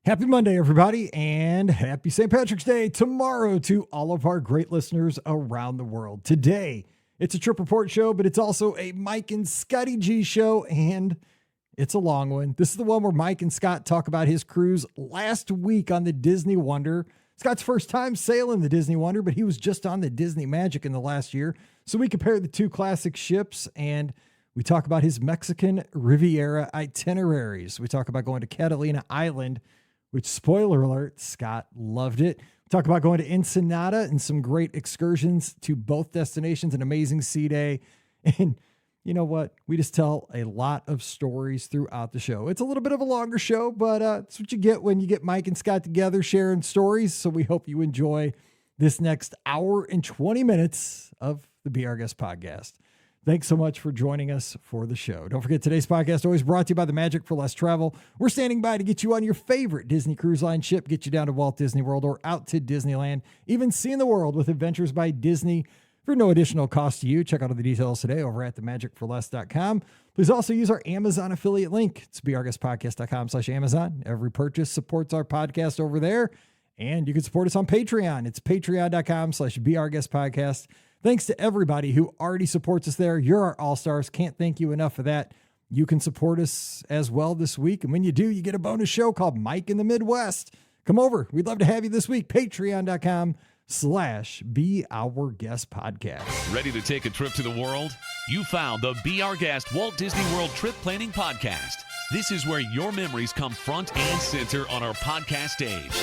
Happy Monday, everybody, and happy St. Patrick's Day tomorrow to all of our great listeners around the world. Today, it's a Trip Report show, but it's also a Mike and Scotty G show, and it's a long one. This is the one where Mike and Scott talk about his cruise last week on the Disney Wonder. Scott's first time sailing the Disney Wonder, but he was just on the Disney Magic in the last year. So we compare the two classic ships, and we talk about his Mexican Riviera itineraries. We talk about going to Catalina Island, which, spoiler alert, Scott loved it. We talk about going to Ensenada and some great excursions to both destinations, an amazing sea day. And you know what? We just tell a lot of stories throughout the show. It's a little bit of a longer show, but it's what you get when you get Mike and Scott together sharing stories. So we hope you enjoy this next hour and 20 minutes of the Be Our Guest podcast. Thanks so much for joining us for the show. Don't forget, today's podcast always brought to you by the Magic for Less Travel. We're standing by to get you on your favorite Disney Cruise Line ship, get you down to Walt Disney World or out to Disneyland, even seeing the world with Adventures by Disney for no additional cost to you. Check out all the details today over at themagicforless.com. Please also use our Amazon affiliate link. It's beourguestpodcast.com/Amazon. Every purchase supports our podcast over there. And you can support us on Patreon. It's patreon.com/beourguestpodcast. Thanks to everybody who already supports us there. You're our all-stars. Can't thank you enough for that. You can support us as well this week. And when you do, you get a bonus show called Mike in the Midwest. Come over. We'd love to have you this week. Patreon.com/beourguestpodcast. Ready to take a trip to the world? You found the Be Our Guest Walt Disney World Trip Planning Podcast. This is where your memories come front and center on our podcast stage.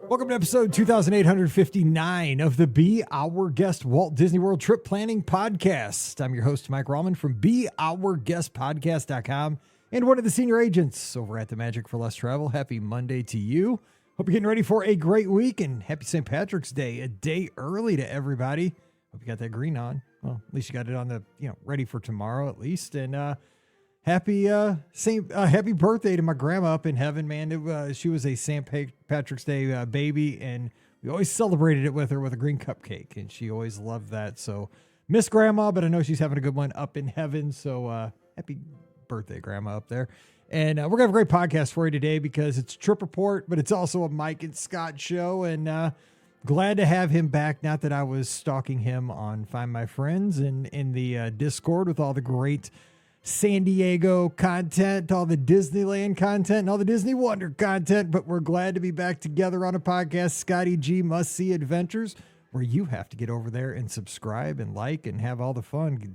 Welcome to episode 2859 of the Be Our Guest Walt Disney World Trip Planning Podcast. I'm your host, Mike Rallman from beourguestpodcast.com and one of the senior agents over at the Magic for Less Travel. Happy Monday to you. Hope you're getting ready for a great week and happy St. Patrick's Day, a day early to everybody. Hope you got that green on. Well, at least you got it on the, ready for tomorrow at least. And, happy birthday to my grandma up in heaven, man. She was a St. Patrick's Day baby, and we always celebrated it with her with a green cupcake, and she always loved that. So miss grandma, but I know she's having a good one up in heaven. So happy birthday, grandma, up there. And we're going to have a great podcast for you today because it's Trip Report, but it's also a Mike and Scott show, and glad to have him back. Not that I was stalking him on Find My Friends and in the Discord with all the great San Diego content, all the Disneyland content, and all the Disney Wonder content, but we're glad to be back together on a podcast, Scotty G Must See Adventures, where you have to get over there and subscribe and like and have all the fun.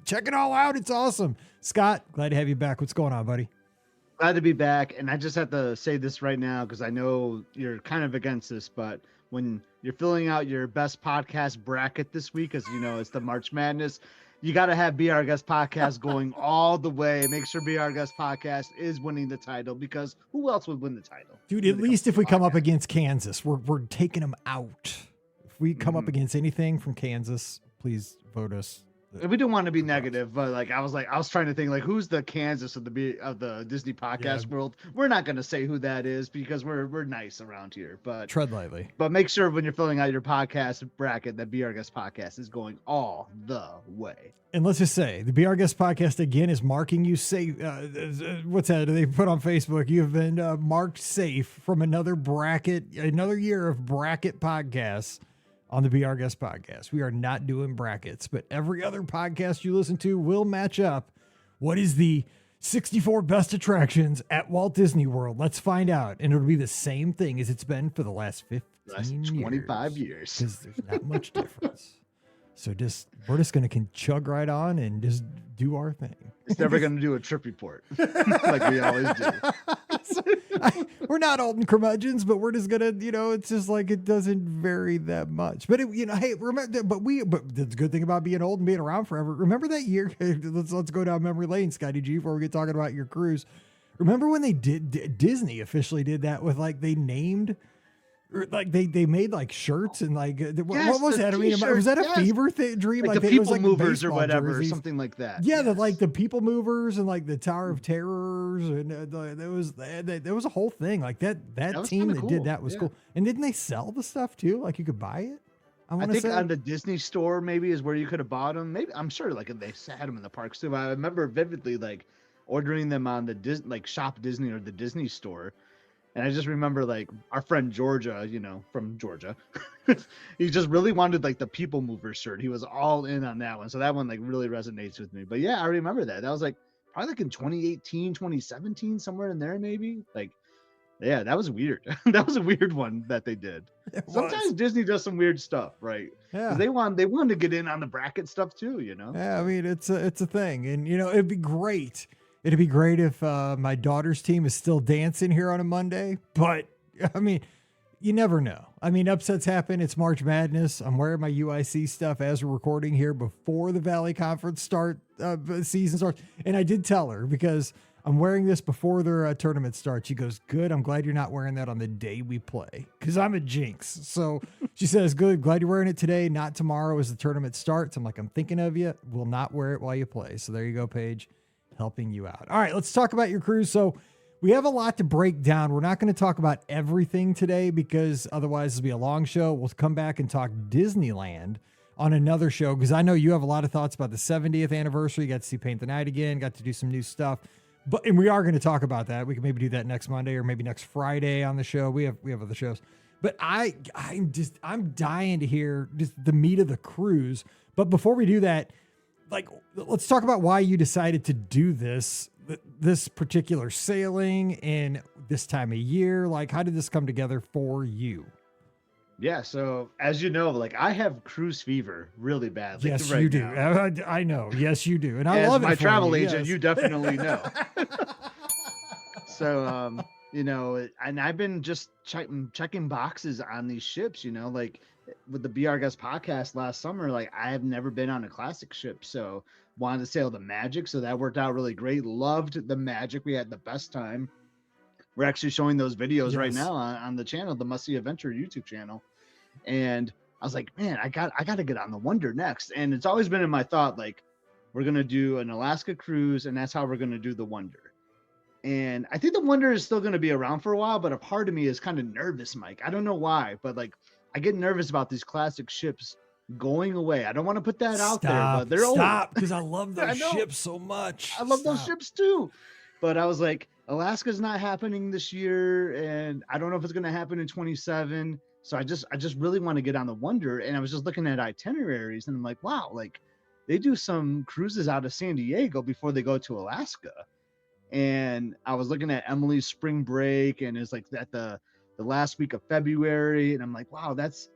Check it all out. It's awesome. Scott, glad to have you back. What's going on, buddy? Glad to be back. And I just have to say this right now because I know you're kind of against this, but when you're filling out your best podcast bracket this week, as you know, it's the March Madness, you got to have Be Our Guest Podcast going all the way. Make sure Be Our Guest Podcast is winning the title, because who else would win the title? Dude, at least if we come up against Kansas, we're taking them out. If we come up against anything from Kansas, please vote us. We don't want to be negative, but I was trying to think who's the Kansas of the Disney podcast world. We're not going to say who that is because we're nice around here, but tread lightly. But make sure when you're filling out your podcast bracket that Be Our Guest Podcast is going all the way. And let's just say the Be Our Guest Podcast again is marking you safe. What's that? They put on Facebook. You have been marked safe from another year of bracket podcasts on the Be Our Guest Podcast. We are not doing brackets, but every other podcast you listen to will match up. What is the 64 best attractions at Walt Disney World? Let's find out. And it'll be the same thing as it's been for the last 25 years. Because there's not much difference. So we're just going to chug right on and just do our thing. It's never going to do a trip report like we always do. We're not old and curmudgeons, but we're just going to, it's just it doesn't vary that much. But, hey, remember, but the good thing about being old and being around forever, remember that year? Let's go down memory lane, Scotty G, before we get talking about your cruise. Remember when Disney officially did that with they named they made shirts and what was that? I mean, was that a fever dream? The people movers or whatever, jerseys. Or something like that. Yeah, yes. The people movers and the Tower of Terrors, and there was a whole thing that team that cool. Did that was cool. And didn't they sell the stuff too? You could buy it. I I want to think say. on the Disney store maybe is where you could have bought them. Maybe I'm sure like they had them in the parks too. But I remember vividly like ordering them on the like Shop Disney or the Disney store. And I just remember like our friend Georgia, from Georgia, he just really wanted like the People Mover shirt. He was all in on that one. So that one like really resonates with me. But yeah, I remember that. That was like probably like in 2018, 2017, somewhere in there maybe. Like, yeah, that was weird. That was a weird one that they did. It Sometimes was. Disney does some weird stuff, right? Yeah. Because they wanted to get in on the bracket stuff too. Yeah, I mean it's a thing, and it'd be great. It'd be great if my daughter's team is still dancing here on a Monday, but I mean, you never know. I mean, upsets happen. It's March Madness. I'm wearing my UIC stuff as we're recording here before the Valley Conference season starts, and I did tell her because I'm wearing this before their tournament starts. She goes, "Good. I'm glad you're not wearing that on the day we play because I'm a jinx." So she says, "Good. Glad you're wearing it today, not tomorrow as the tournament starts." I'm like, "I'm thinking of you. Will not wear it while you play." So there you go, Paige, helping you out. All right, let's talk about your cruise. So we have a lot to break down. We're not going to talk about everything today because otherwise it'll be a long show. We'll come back and talk Disneyland on another show because I know you have a lot of thoughts about the 70th anniversary. You got to see Paint the Night again, got to do some new stuff. And we are going to talk about that. We can maybe do that next Monday or maybe next Friday on the show. We have other shows. But I'm dying to hear just the meat of the cruise. But before we do that, like, let's talk about why you decided to do this particular sailing in this time of year. Like, how did this come together for you? Yeah, so as you know, like I have cruise fever really bad. Yes, right you do. now. I know. Yes, you do. And I As love it. my for travel you. agent, Yes. you definitely know. So, and I've been just checking boxes on these ships, like with the BR Guest podcast last summer, like I have never been on a classic ship. So wanted to sail the Magic. So that worked out really great. Loved the Magic. We had the best time. We're actually showing those videos right now on the channel, the Must See Adventure YouTube channel. And I was like, man, I got to get on the Wonder next. And it's always been in my thought, like, we're going to do an Alaska cruise, and that's how we're going to do the Wonder. And I think the Wonder is still going to be around for a while, but a part of me is kind of nervous, Mike. I don't know why, but like, I get nervous about these classic ships going away. I don't want to put that out there, but they're old. Because I love those ships so much. I love those ships too. But I was like, Alaska's not happening this year, and I don't know if it's going to happen in 27. So I just really want to get on the Wonder. And I was just looking at itineraries, and I'm like, wow, like they do some cruises out of San Diego before they go to Alaska. And I was looking at Emily's spring break, and it's like at the last week of February, and I'm like, wow, that's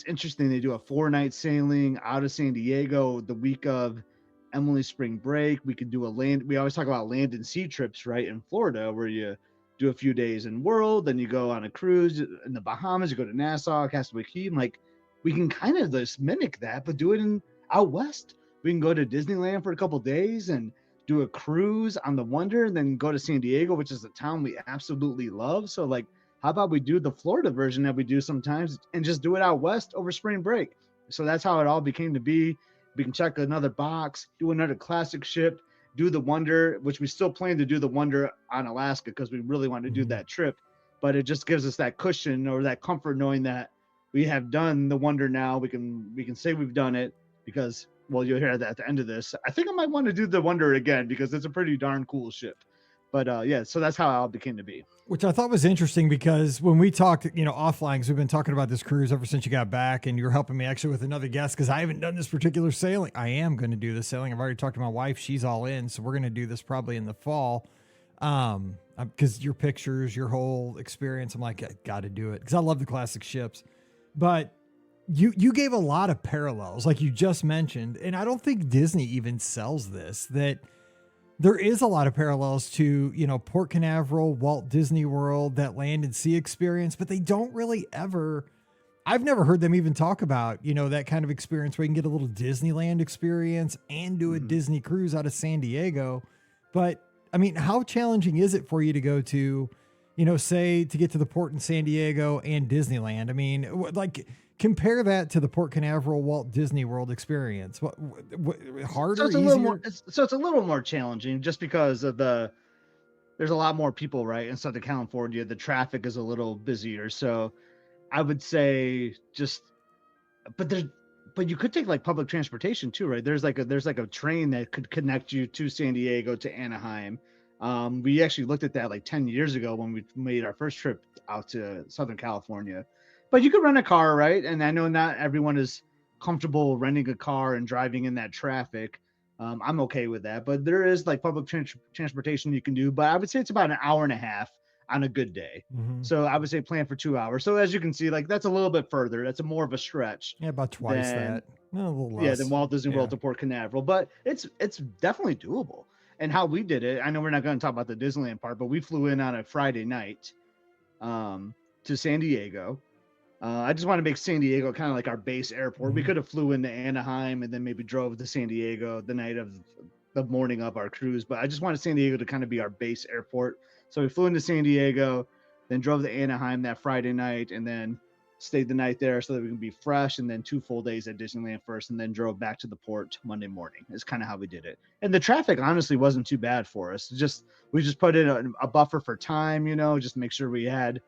interesting. They do a 4-night sailing out of San Diego the week of Emily's spring break. We could do we always talk about land and sea trips, right, in Florida, where you do a few days in World, then you go on a cruise in the Bahamas, you go to Nassau, Castaway Cay. Like, we can kind of just mimic that, but do it out west. We can go to Disneyland for a couple days and do a cruise on the Wonder, and then go to San Diego, which is a town we absolutely love. So like, how about we do the Florida version that we do sometimes and just do it out west over spring break? So that's how it all became to be. We can check another box, do another classic ship, do the Wonder, which we still plan to do the Wonder on Alaska because we really want to do that trip. But it just gives us that cushion or that comfort knowing that we have done the Wonder now. We can say we've done it because, well, you'll hear that at the end of this. I think I might want to do the Wonder again because it's a pretty darn cool ship. But yeah, so that's how it all became to be. Which I thought was interesting because when we talked, offline, because we've been talking about this cruise ever since you got back, and you're helping me actually with another guest because I haven't done this particular sailing. I am going to do this sailing. I've already talked to my wife. She's all in. So we're going to do this probably in the fall. Because your pictures, your whole experience, I'm like, I got to do it because I love the classic ships. But you gave a lot of parallels, like you just mentioned, and I don't think Disney even sells this, that there is a lot of parallels to, Port Canaveral, Walt Disney World, that land and sea experience, but they don't really ever, I've never heard them even talk about, that kind of experience where you can get a little Disneyland experience and do a Disney cruise out of San Diego. But I mean, how challenging is it for you to go to, say to get to the port in San Diego and Disneyland? I mean, like, compare that to the Port Canaveral Walt Disney World experience. What harder? So it's a easier? little more. It's a little more challenging just because of there's a lot more people, right? In Southern California, the traffic is a little busier. So I would say just but you could take like public transportation too, right? There's like a train that could connect you to San Diego to Anaheim. We actually looked at that like 10 years ago when we made our first trip out to Southern California. But you could rent a car, right? And I know not everyone is comfortable renting a car and driving in that traffic. I'm okay with that, but there is like public transportation you can do. But I would say it's about an hour and a half on a good day. Mm-hmm. So I would say plan for 2 hours. So as you can see, like that's a little bit further. That's a more of a stretch. Yeah, about twice that. No, a little less. Yeah, than Walt Disney World to Port Canaveral, but it's definitely doable. And how we did it, I know we're not going to talk about the Disneyland part, but we flew in on a Friday night to San Diego. I just want to make San Diego kind of like our base airport. Mm-hmm. We could have flew into Anaheim and then maybe drove to San Diego the night of the morning of our cruise, but I just wanted San Diego to kind of be our base airport. So we flew into San Diego, then drove to Anaheim that Friday night, and then stayed the night there so that we can be fresh, and then 2 full days at Disneyland first, and then drove back to the port Monday morning. Is kind of how we did it. And the traffic honestly wasn't too bad for us. We just put in a buffer for time, just make sure we had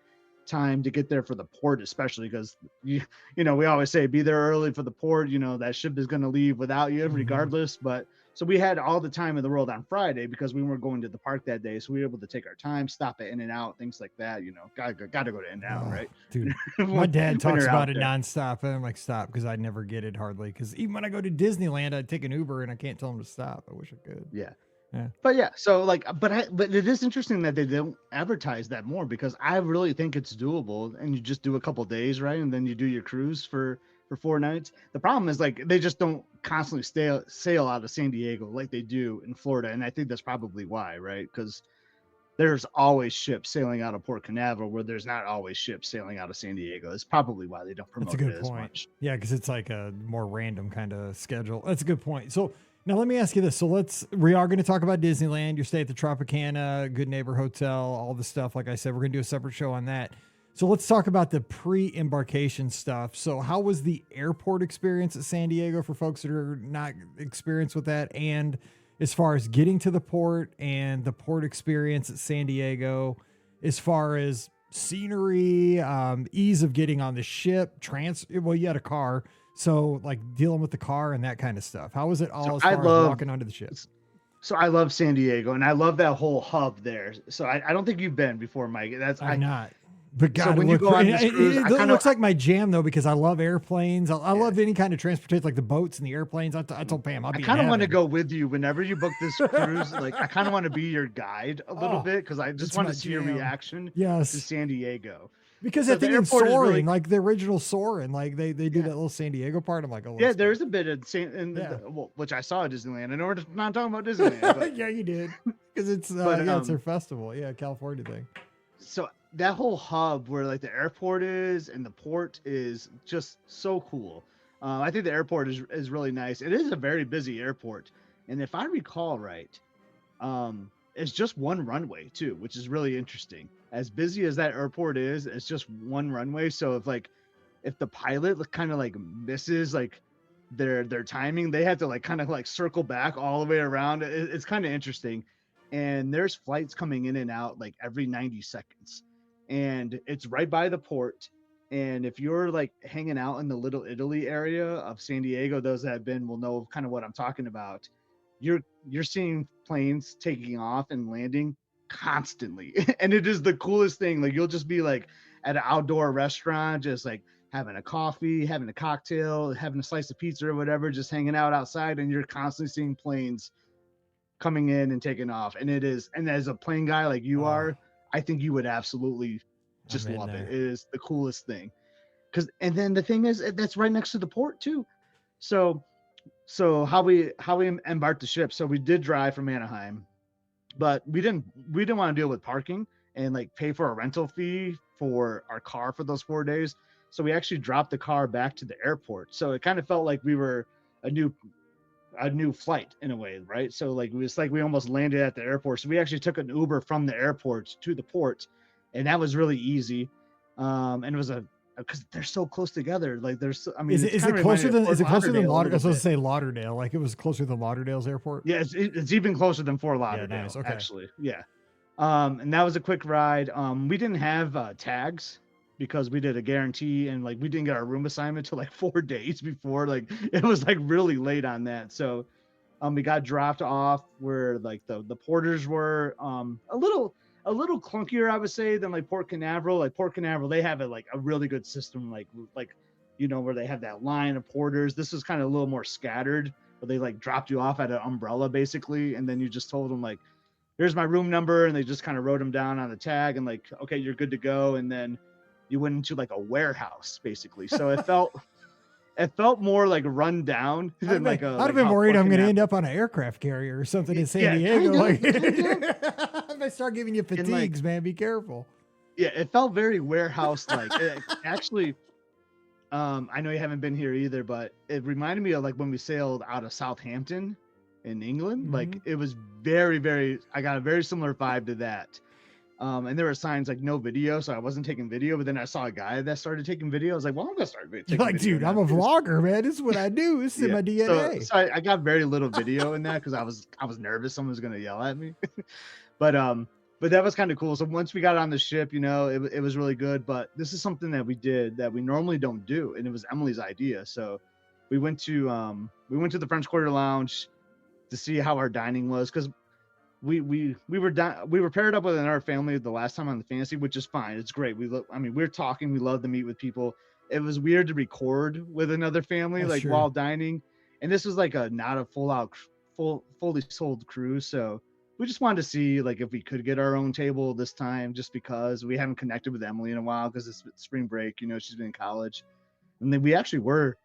time to get there for the port, especially because we always say be there early for the port. That ship is going to leave without you regardless. But so we had all the time in the world on Friday because we weren't going to the park that day. So we were able to take our time, stop at In-N-Out, things like that. Gotta go to In-N-Out, right? Dude, my dad talks about it nonstop, and I'm like, stop, because I never get it hardly. Because even when I go to Disneyland, I take an Uber and I can't tell them to stop. I wish I could. Yeah. Yeah. But yeah, so like, but it is interesting that they don't advertise that more, because I really think it's doable, and you just do a couple days, right? And then you do your cruise for 4 nights. The problem is like they just don't constantly sail out of San Diego like they do in Florida, and I think that's probably why, right? Because there's always ships sailing out of Port Canaveral where there's not always ships sailing out of San Diego. It's probably why they don't promote it as much. Yeah, because it's like a more random kind of schedule. That's a good point. So now let me ask you this. So we are going to talk about Disneyland. Your stay at the Tropicana, Good Neighbor Hotel, all the stuff. Like I said, we're going to do a separate show on that. So let's talk about the pre-embarkation stuff. So how was the airport experience at San Diego for folks that are not experienced with that? And as far as getting to the port and the port experience at San Diego, as far as scenery, ease of getting on the ship, you had a car. So like dealing with the car and that kind of stuff. How was it all as far as walking onto the ship? So I love San Diego, and I love that whole hub there. So I don't think you've been before, Mike. I'm not. But God, so when you go on this cruise, it looks like my jam though, because I love airplanes. I love any kind of transportation, like the boats and the airplanes. I told Pam, I kind of want to go with you whenever you book this cruise. Like I kind of want to be your guide a little bit, because I just want to see your reaction to San Diego. Because I think in Soarin', like the original Soarin', like they do that little San Diego part. I'm like, oh yeah, there's a bit of which I saw at Disneyland. I know we're not talking about Disneyland, but yeah, you did, because it's it's their festival, California thing. So that whole hub where like the airport is and the port is just so cool. I think the airport is really nice. It is a very busy airport, and if I recall right, it's just one runway too, which is really interesting. As busy as that airport is, it's just one runway. So if the pilot kind of like misses like their timing, they have to like kind of like circle back all the way around. It's kind of interesting. And there's flights coming in and out like every 90 seconds. And it's right by the port. And if you're like hanging out in the Little Italy area of San Diego, those that have been will know kind of what I'm talking about. You're seeing planes taking off and landing constantly. And it is the coolest thing. Like you'll just be like at an outdoor restaurant, just like having a coffee, having a cocktail, having a slice of pizza or whatever, just hanging out outside, and you're constantly seeing planes coming in and taking off. And as a plane guy like you are, I think you would absolutely just love it. It is the coolest thing. And then the thing is, that's right next to the port too. So how we embarked the ship. So we did drive from Anaheim, but we didn't want to deal with parking and like pay for a rental fee for our car for those 4 days. So we actually dropped the car back to the airport. So it kind of felt like we were a new flight in a way, right? So like we almost landed at the airport. So we actually took an Uber from the airport to the port, and that was really easy. And it was because they're so close together. Like is it closer than Lauderdale? I was supposed to say Lauderdale. Like it was closer than Lauderdale's airport. Yeah, it's even closer than Fort Lauderdale. Yeah, nice. Okay. Actually. Yeah. And that was a quick ride. We didn't have tags because we did a guarantee and like we didn't get our room assignment till like 4 days before. Like it was like really late on that. So we got dropped off where like the porters were a little clunkier, I would say, than like Port Canaveral. Like Port Canaveral, they have a really good system, like where they have that line of porters. This was kind of a little more scattered, but they like dropped you off at an umbrella basically, and then you just told them like, here's my room number, and they just kind of wrote them down on the tag and like, okay, you're good to go. And then you went into like a warehouse basically. So it felt more like run down than I'd have been worried I'm going to end up on an aircraft carrier or something in San Diego. I might start giving you fatigues, man. Be careful. Yeah, it felt very warehouse like. Actually, I know you haven't been here either, but it reminded me of like when we sailed out of Southampton in England. Mm-hmm. Like it was very, very. I got a very similar vibe to that. And there were signs like no video, so I wasn't taking video. But then I saw a guy that started taking video. I was like, well, I'm gonna start taking like, video. Dude, I'm a vlogger, man. This is what I do. This is in my DNA. So I got very little video in that because I was nervous someone was gonna yell at me. But that was kind of cool. So once we got on the ship, it was really good. But this is something that we did that we normally don't do, and it was Emily's idea. So we went to the French Quarter Lounge to see how our dining was, because we were paired up with another family the last time on the Fantasy, which is fine. It's great. We're talking. We love to meet with people. It was weird to record with another family while dining, and this was like not a fully sold cruise. So we just wanted to see like if we could get our own table this time, just because we haven't connected with Emily in a while because it's spring break. She's been in college, and then we actually were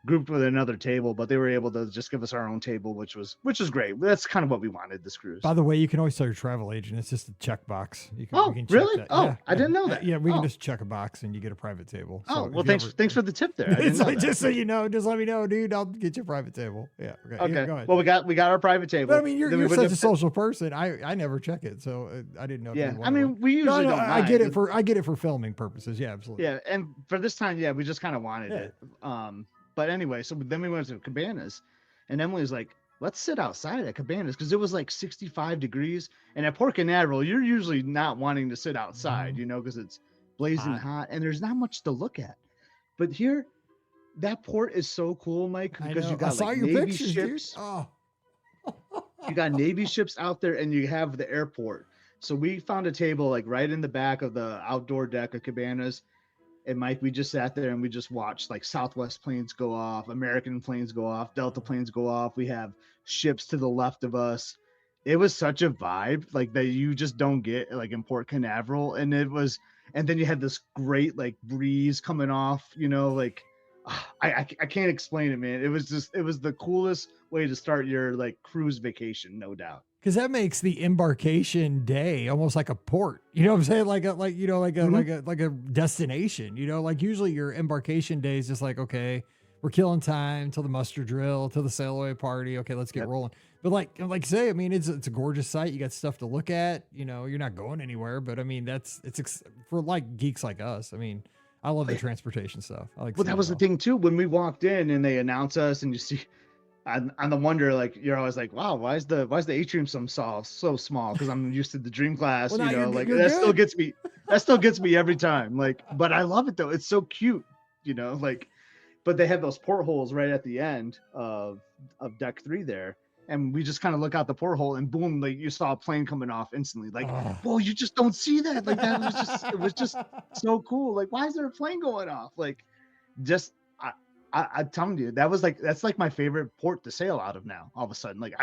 grouped with another table, but they were able to just give us our own table, which was great. That's kind of what we wanted this cruise. By the way, you can always tell your travel agent. It's just a checkbox. We can really? That. Oh, I didn't know that. Yeah, we can just check a box and you get a private table. So well, thanks for the tip there. It's like, just so you know, just let me know, dude. I'll get you a private table. Yeah. Okay. Okay. Go ahead. Well, we got our private table. But I mean, you're such a social person. I never check it, so I didn't know. Yeah. I mean, we usually don't. I get it for filming purposes. Yeah, absolutely. Yeah, and for this time, we just kind of wanted it. But anyway, so then we went to Cabanas, and Emily was like, let's sit outside at Cabanas, because it was like 65 degrees. And at Port Canaveral, you're usually not wanting to sit outside, because it's blazing hot and there's not much to look at. But here, that port is so cool, Mike, because you got like Navy ships. Oh. You got Navy ships out there, and you have the airport. So we found a table like right in the back of the outdoor deck of Cabanas. And Mike, we just sat there and we just watched like Southwest planes go off, American planes go off, Delta planes go off. We have ships to the left of us. It was such a vibe like that you just don't get like in Port Canaveral. And then you had this great like breeze coming off, like I can't explain it, man. It was the coolest way to start your like cruise vacation, no doubt. Because that makes the embarkation day almost like a port. You know what I'm saying? Like a destination. Like usually your embarkation day is just like, okay, we're killing time till the muster drill, till the sail away party. Okay, let's get rolling. But like you say, I mean, it's a gorgeous site. You got stuff to look at. You're not going anywhere. But I mean, it's for like geeks like us. I mean, I love the transportation stuff. I like. Well, that was the thing too. When we walked in and they announced us, and you see. On the wonder, like you're always like, wow, why is the atrium so small? Because I'm used to the dream class, well, like that still gets me. That still gets me every time. Like, but I love it though. It's so cute, like. But they have those portholes right at the end of deck 3 there, and we just kind of look out the porthole, and boom, like you saw a plane coming off instantly. Like, whoa, you just don't see that. Like that was just so cool. Like, why is there a plane going off? Like, just. I'm telling you, that's like my favorite port to sail out of now. All of a sudden, like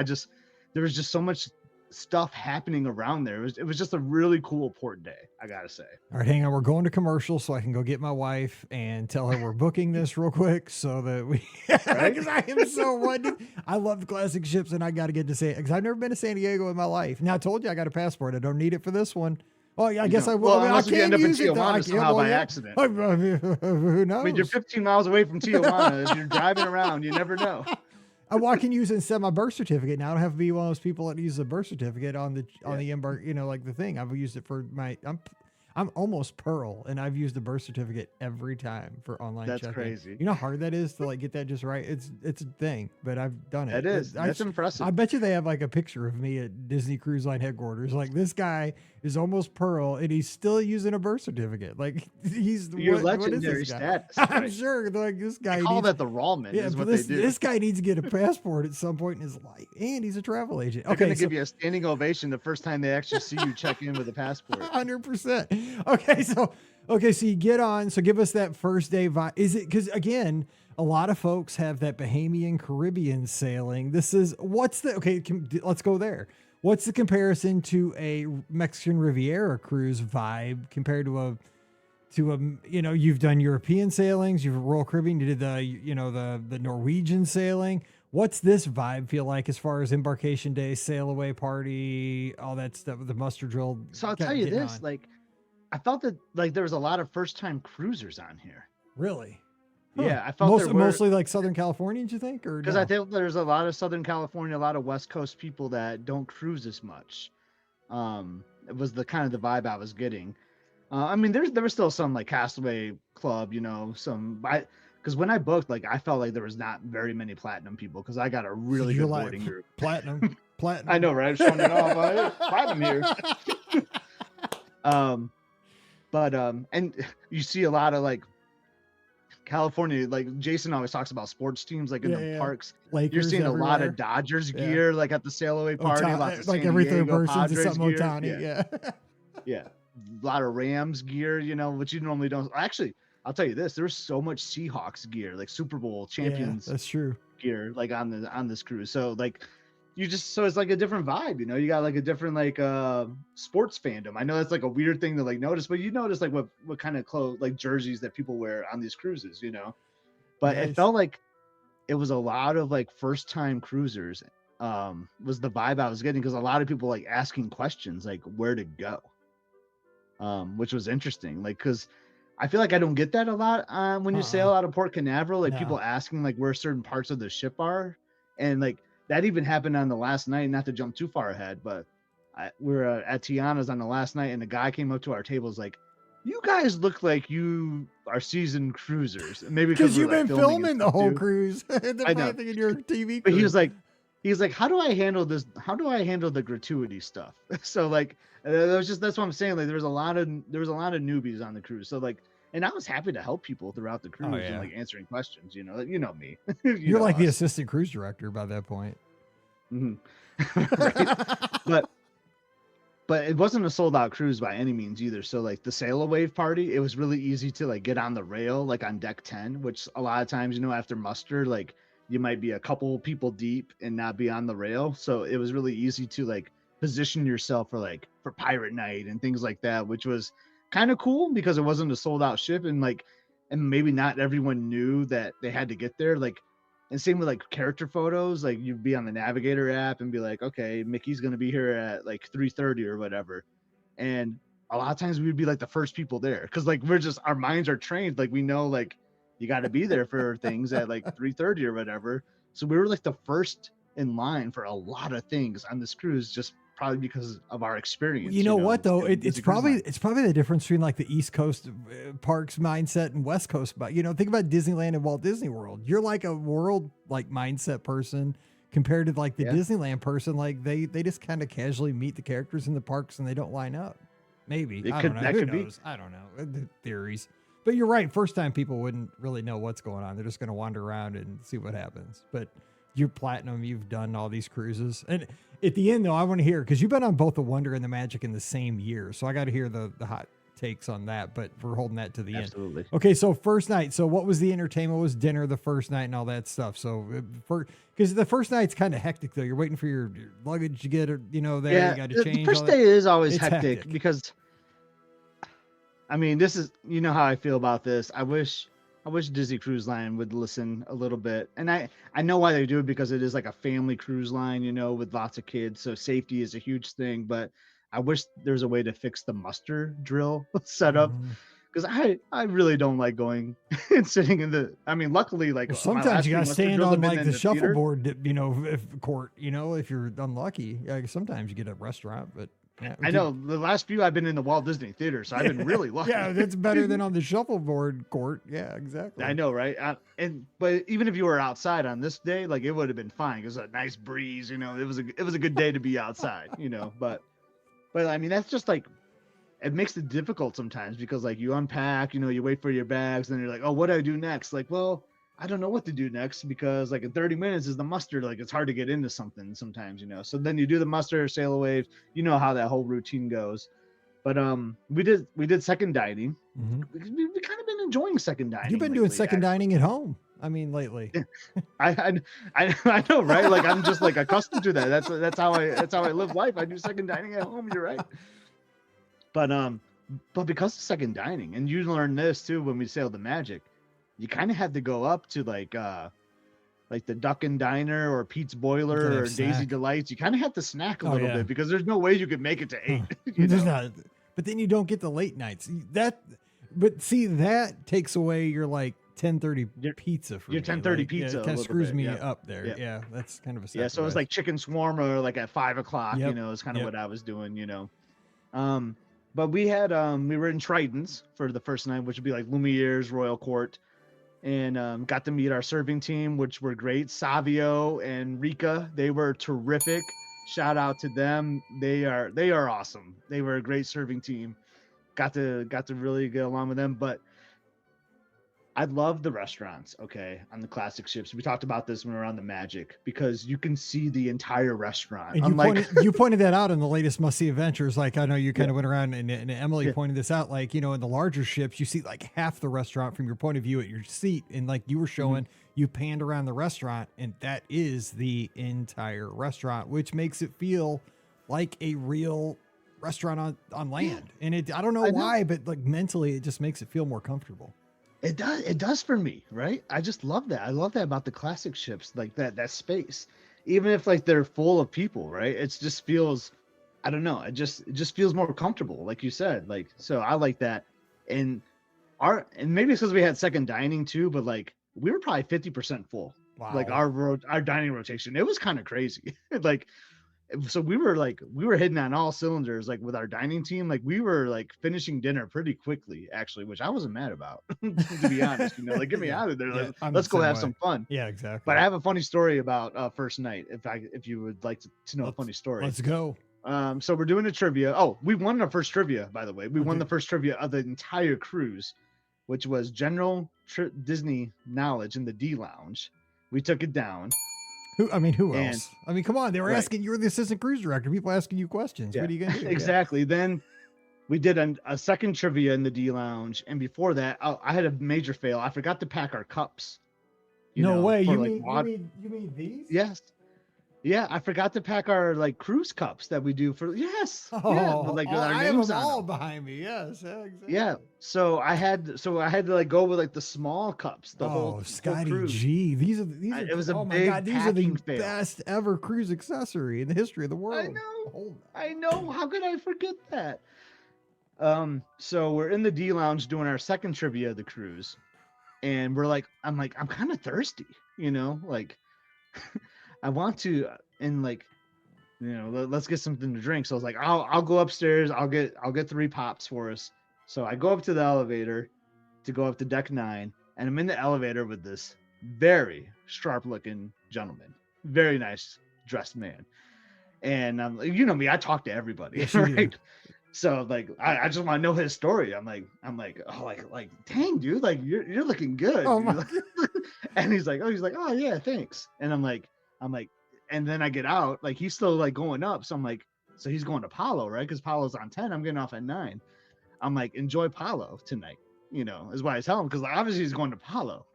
there was just so much stuff happening around there. It was just a really cool port day, I gotta say. All right, hang on. We're going to commercial, so I can go get my wife and tell her we're booking this real quick, so that we. Because I am so wonderful. I love classic ships, and I got to get to say it because I've never been to San Diego in my life. Now I told you I got a passport. I don't need it for this one. Oh, yeah, I guess I will. Well, I can't end up in Tijuana somehow by accident. Who knows? I mean, you're 15 miles away from Tijuana. If you're driving around, you never know. I can use it instead of my birth certificate. Now I don't have to be one of those people that use a birth certificate on the embark, like the thing. I've used it for I'm almost Pearl, and I've used the birth certificate every time for online That's check-in. crazy. You know how hard that is to like get that just right? It's a thing, but I've done it. It is. That's impressive. I bet you they have like a picture of me at Disney Cruise Line headquarters. Like this guy is almost Pearl, and he's still using a birth certificate. Like he's Your what is legendary this guy? status. I'm right. sure like this guy They call needs, that the Rawman. yeah, Is but what this they do. this guy needs to get a passport at some point in his life, and he's a travel agent. They're Okay, gonna give you a standing ovation the first time they actually see you check in with a passport. 100%. Okay, so you get on. So give us that first day vibe. Is it because again, a lot of folks have that Bahamian Caribbean sailing. This is let's go there. What's the comparison to a Mexican Riviera cruise vibe compared to a you've done European sailings, you've Royal Caribbean, you did the Norwegian sailing. What's this vibe feel like as far as embarkation day, sail away party, all that stuff with the muster drill? So I'll tell you this, like, I felt that like there was a lot of first time cruisers on here. Really? Yeah, I felt mostly like Southern Californians, you think, or because no? I think there's a lot of Southern California, a lot of West Coast people that don't cruise as much. It was the kind of the vibe I was getting. I mean, there was still some like Castaway Club, because when I booked, like I felt like there was not very many platinum people because I got a really good boarding group. Platinum. I know, right? I'm showing it off. Platinum here. And you see a lot of like California, like Jason always talks about sports teams, like in the parks. Lakers You're seeing everywhere. a lot of Dodgers gear, like at the sail away party. Lots of like San every third Diego person's Padres something gear. Otani. Yeah. Yeah. A lot of Rams gear, which you normally don't. Actually, I'll tell you this: there's so much Seahawks gear, like Super Bowl champions. That's true. Gear, like on this cruise. So like, so it's like a different vibe. You got like a different like sports fandom. I know that's like a weird thing to like notice, but you notice like what kind of clothes, like jerseys that people wear on these cruises. But Nice. it felt like it was a lot of like first time cruisers. Was the vibe I was getting because a lot of people like asking questions like where to go. Which was interesting, like because I feel like I don't get that a lot when you sail out of Port Canaveral, like people asking like where certain parts of the ship are, and like that even happened on the last night. Not to jump too far ahead, but we were at Tiana's on the last night, and the guy came up to our tables like, "You guys look like you are seasoned cruisers." Maybe because you've been filming the whole cruise. I know. In your TV but he was like, "How do I handle this? How do I handle the gratuity stuff?" So like. That's what I'm saying. Like there was a lot of newbies on the cruise. So like, and I was happy to help people throughout the cruise and like answering questions. You know me. You're like the assistant cruise director by that point. Mm-hmm. But it wasn't a sold out cruise by any means either. So like the sail away party, it was really easy to like get on the rail, like on deck 10, which a lot of times, after muster, like you might be a couple people deep and not be on the rail. So it was really easy to like position yourself for pirate night and things like that, which was kind of cool because it wasn't a sold out ship and maybe not everyone knew that they had to get there. Like, and same with like character photos, like you'd be on the Navigator app and be like, okay, Mickey's going to be here at like 3:30 or whatever. And a lot of times we would be like the first people there. Cause like, our minds are trained. Like we know, like you got to be there for things at like 3:30 or whatever. So we were like the first in line for a lot of things on this cruise, just probably because of our experience. You know what though? It's probably the difference between like the East Coast parks mindset and West Coast. But think about Disneyland and Walt Disney World. You're like a world like mindset person compared to like the Disneyland person. Like they just kind of casually meet the characters in the parks and they don't line up. Maybe I don't know. Who knows? I don't know. The theories. But you're right. First time people wouldn't really know what's going on. They're just going to wander around and see what happens. But you're platinum. You've done all these cruises. And at the end, though, I want to hear, because you've been on both the Wonder and the Magic in the same year. So I got to hear the hot takes on that. But we're holding that to the end. Absolutely. Okay, so first night. So what was the entertainment? What was dinner the first night and all that stuff? So because the first night's kind of hectic, though. You're waiting for your luggage to get, there. Yeah, you got to change. The first day is always It's hectic because, I mean, this is, how I feel about this. I wish Disney Cruise Line would listen a little bit. And I know why they do it, because it is like a family cruise line, with lots of kids. So safety is a huge thing, but I wish there's a way to fix the muster drill setup. Because I really don't like going and sitting in luckily, like sometimes you got to stand on like the shuffleboard, court, court, if you're unlucky. Sometimes you get a restaurant, but Yeah, I know the last few I've been in the Walt Disney Theater, so I've been really lucky. Yeah, that's better than on the shuffleboard court. Yeah, exactly. I know, right? But even if you were outside on this day, like it would have been fine. It was a nice breeze, you know. It was a good day to be outside, you know. But I mean, that's just like it makes it difficult sometimes because like you unpack, you know, you wait for your bags, and you're like, oh, what do I do next? Like, well, I don't know what to do next because like in 30 minutes is the muster. Like it's hard to get into something sometimes, you know. So then you do the muster, sail away. You know how that whole routine goes. But we did second dining. Mm-hmm. We kind of been enjoying second dining. You've been doing second dining at home. I mean, lately. I know, right? Like I'm just like accustomed to that. That's how I live life. I do second dining at home. You're right. But because of second dining, and you learn this too when we sailed the Magic, you kind of had to go up to like the Duck and Diner or Pete's Boiler or Daisy Delights. You kind of have to snack a little bit because there's no way you could make it to 8. There's not, but then you don't get the late nights. But see, that takes away your like 10:30 pizza for your 10:30 pizza. It kind of screws me up there. Yep. Yeah, that's kind of a yeah. So it's like chicken shawarma like at 5 o'clock. Yep. You know, is kind of what I was doing. You know, but we had we were in Triton's for the first night, which would be like Lumiere's Royal Court. And got to meet our serving team, which were great. Savio and Rika, they were terrific. Shout out to them. They are awesome. They were a great serving team. Got to really get along with them. But I love the restaurants, okay, on the classic ships. We talked about this when we were on the Magic because you can see the entire restaurant. And you pointed that out in the latest Must See Adventures. Like, I know you kind of went around and Emily pointed this out. Like, you know, in the larger ships, you see like half the restaurant from your point of view at your seat. And like you were showing, you panned around the restaurant, and that is the entire restaurant, which makes it feel like a real restaurant on land. And I don't know why, but like mentally, it just makes it feel more comfortable. It does for me, right? I just love that. I love that about the classic ships, like that space. Even if like they're full of people, right? It just feels, I don't know, it just feels more comfortable, like you said. Like, so I like that. And maybe it's because we had second dining too, but like we were probably 50% full. Wow. Like our dining rotation. It was kind of crazy. Like, so we were hitting on all cylinders, like with our dining team. Like we were like finishing dinner pretty quickly, actually, which I wasn't mad about, to be honest. You know, like get me out of there. Let's go have some fun. Yeah, exactly. But I have a funny story about first night. If you would like to know a funny story, let's go. So we're doing a trivia. Oh, we won our first trivia, by the way. We won the first trivia of the entire cruise, which was general Disney knowledge in the D Lounge. We took it down. Who else? I mean, come on. They were asking, you're the assistant cruise director. People asking you questions. Yeah. What are you going to do? Exactly. Yeah. Then we did a second trivia in the D Lounge. And before that, I had a major fail. I forgot to pack our cups. No way. You mean these? Yes. Yeah. I forgot to pack our like cruise cups that we do for, yes. Oh, yeah, like I have them all behind me. Yes. Yeah, exactly. Yeah. So I had to like go with like the small cups. The whole Scotty cruise. G. These are it was a big God, these are the fail. best ever cruise accessory in the history of the world. I know. How could I forget that? So we're in the D Lounge doing our second trivia of the cruise, and I'm kind of thirsty, you know, like I want to, and like, you know, let's get something to drink. So I was like, I'll go upstairs. I'll get 3 pops for us. So I go up to the elevator to go up to deck 9, and I'm in the elevator with this very sharp looking gentleman, very nice dressed man. And you know me, I talk to everybody, yes, right? So like, I just want to know his story. I'm like, oh, like, dang, dude, like you're looking good. Oh my and he's like, oh yeah, thanks. And I'm like, and then I get out, like he's still like going up. So I'm like, so he's going to Palo, right? Because Palo's on 10. I'm getting off at 9. I'm like, enjoy Palo tonight, you know, is what I tell him, because obviously he's going to Palo,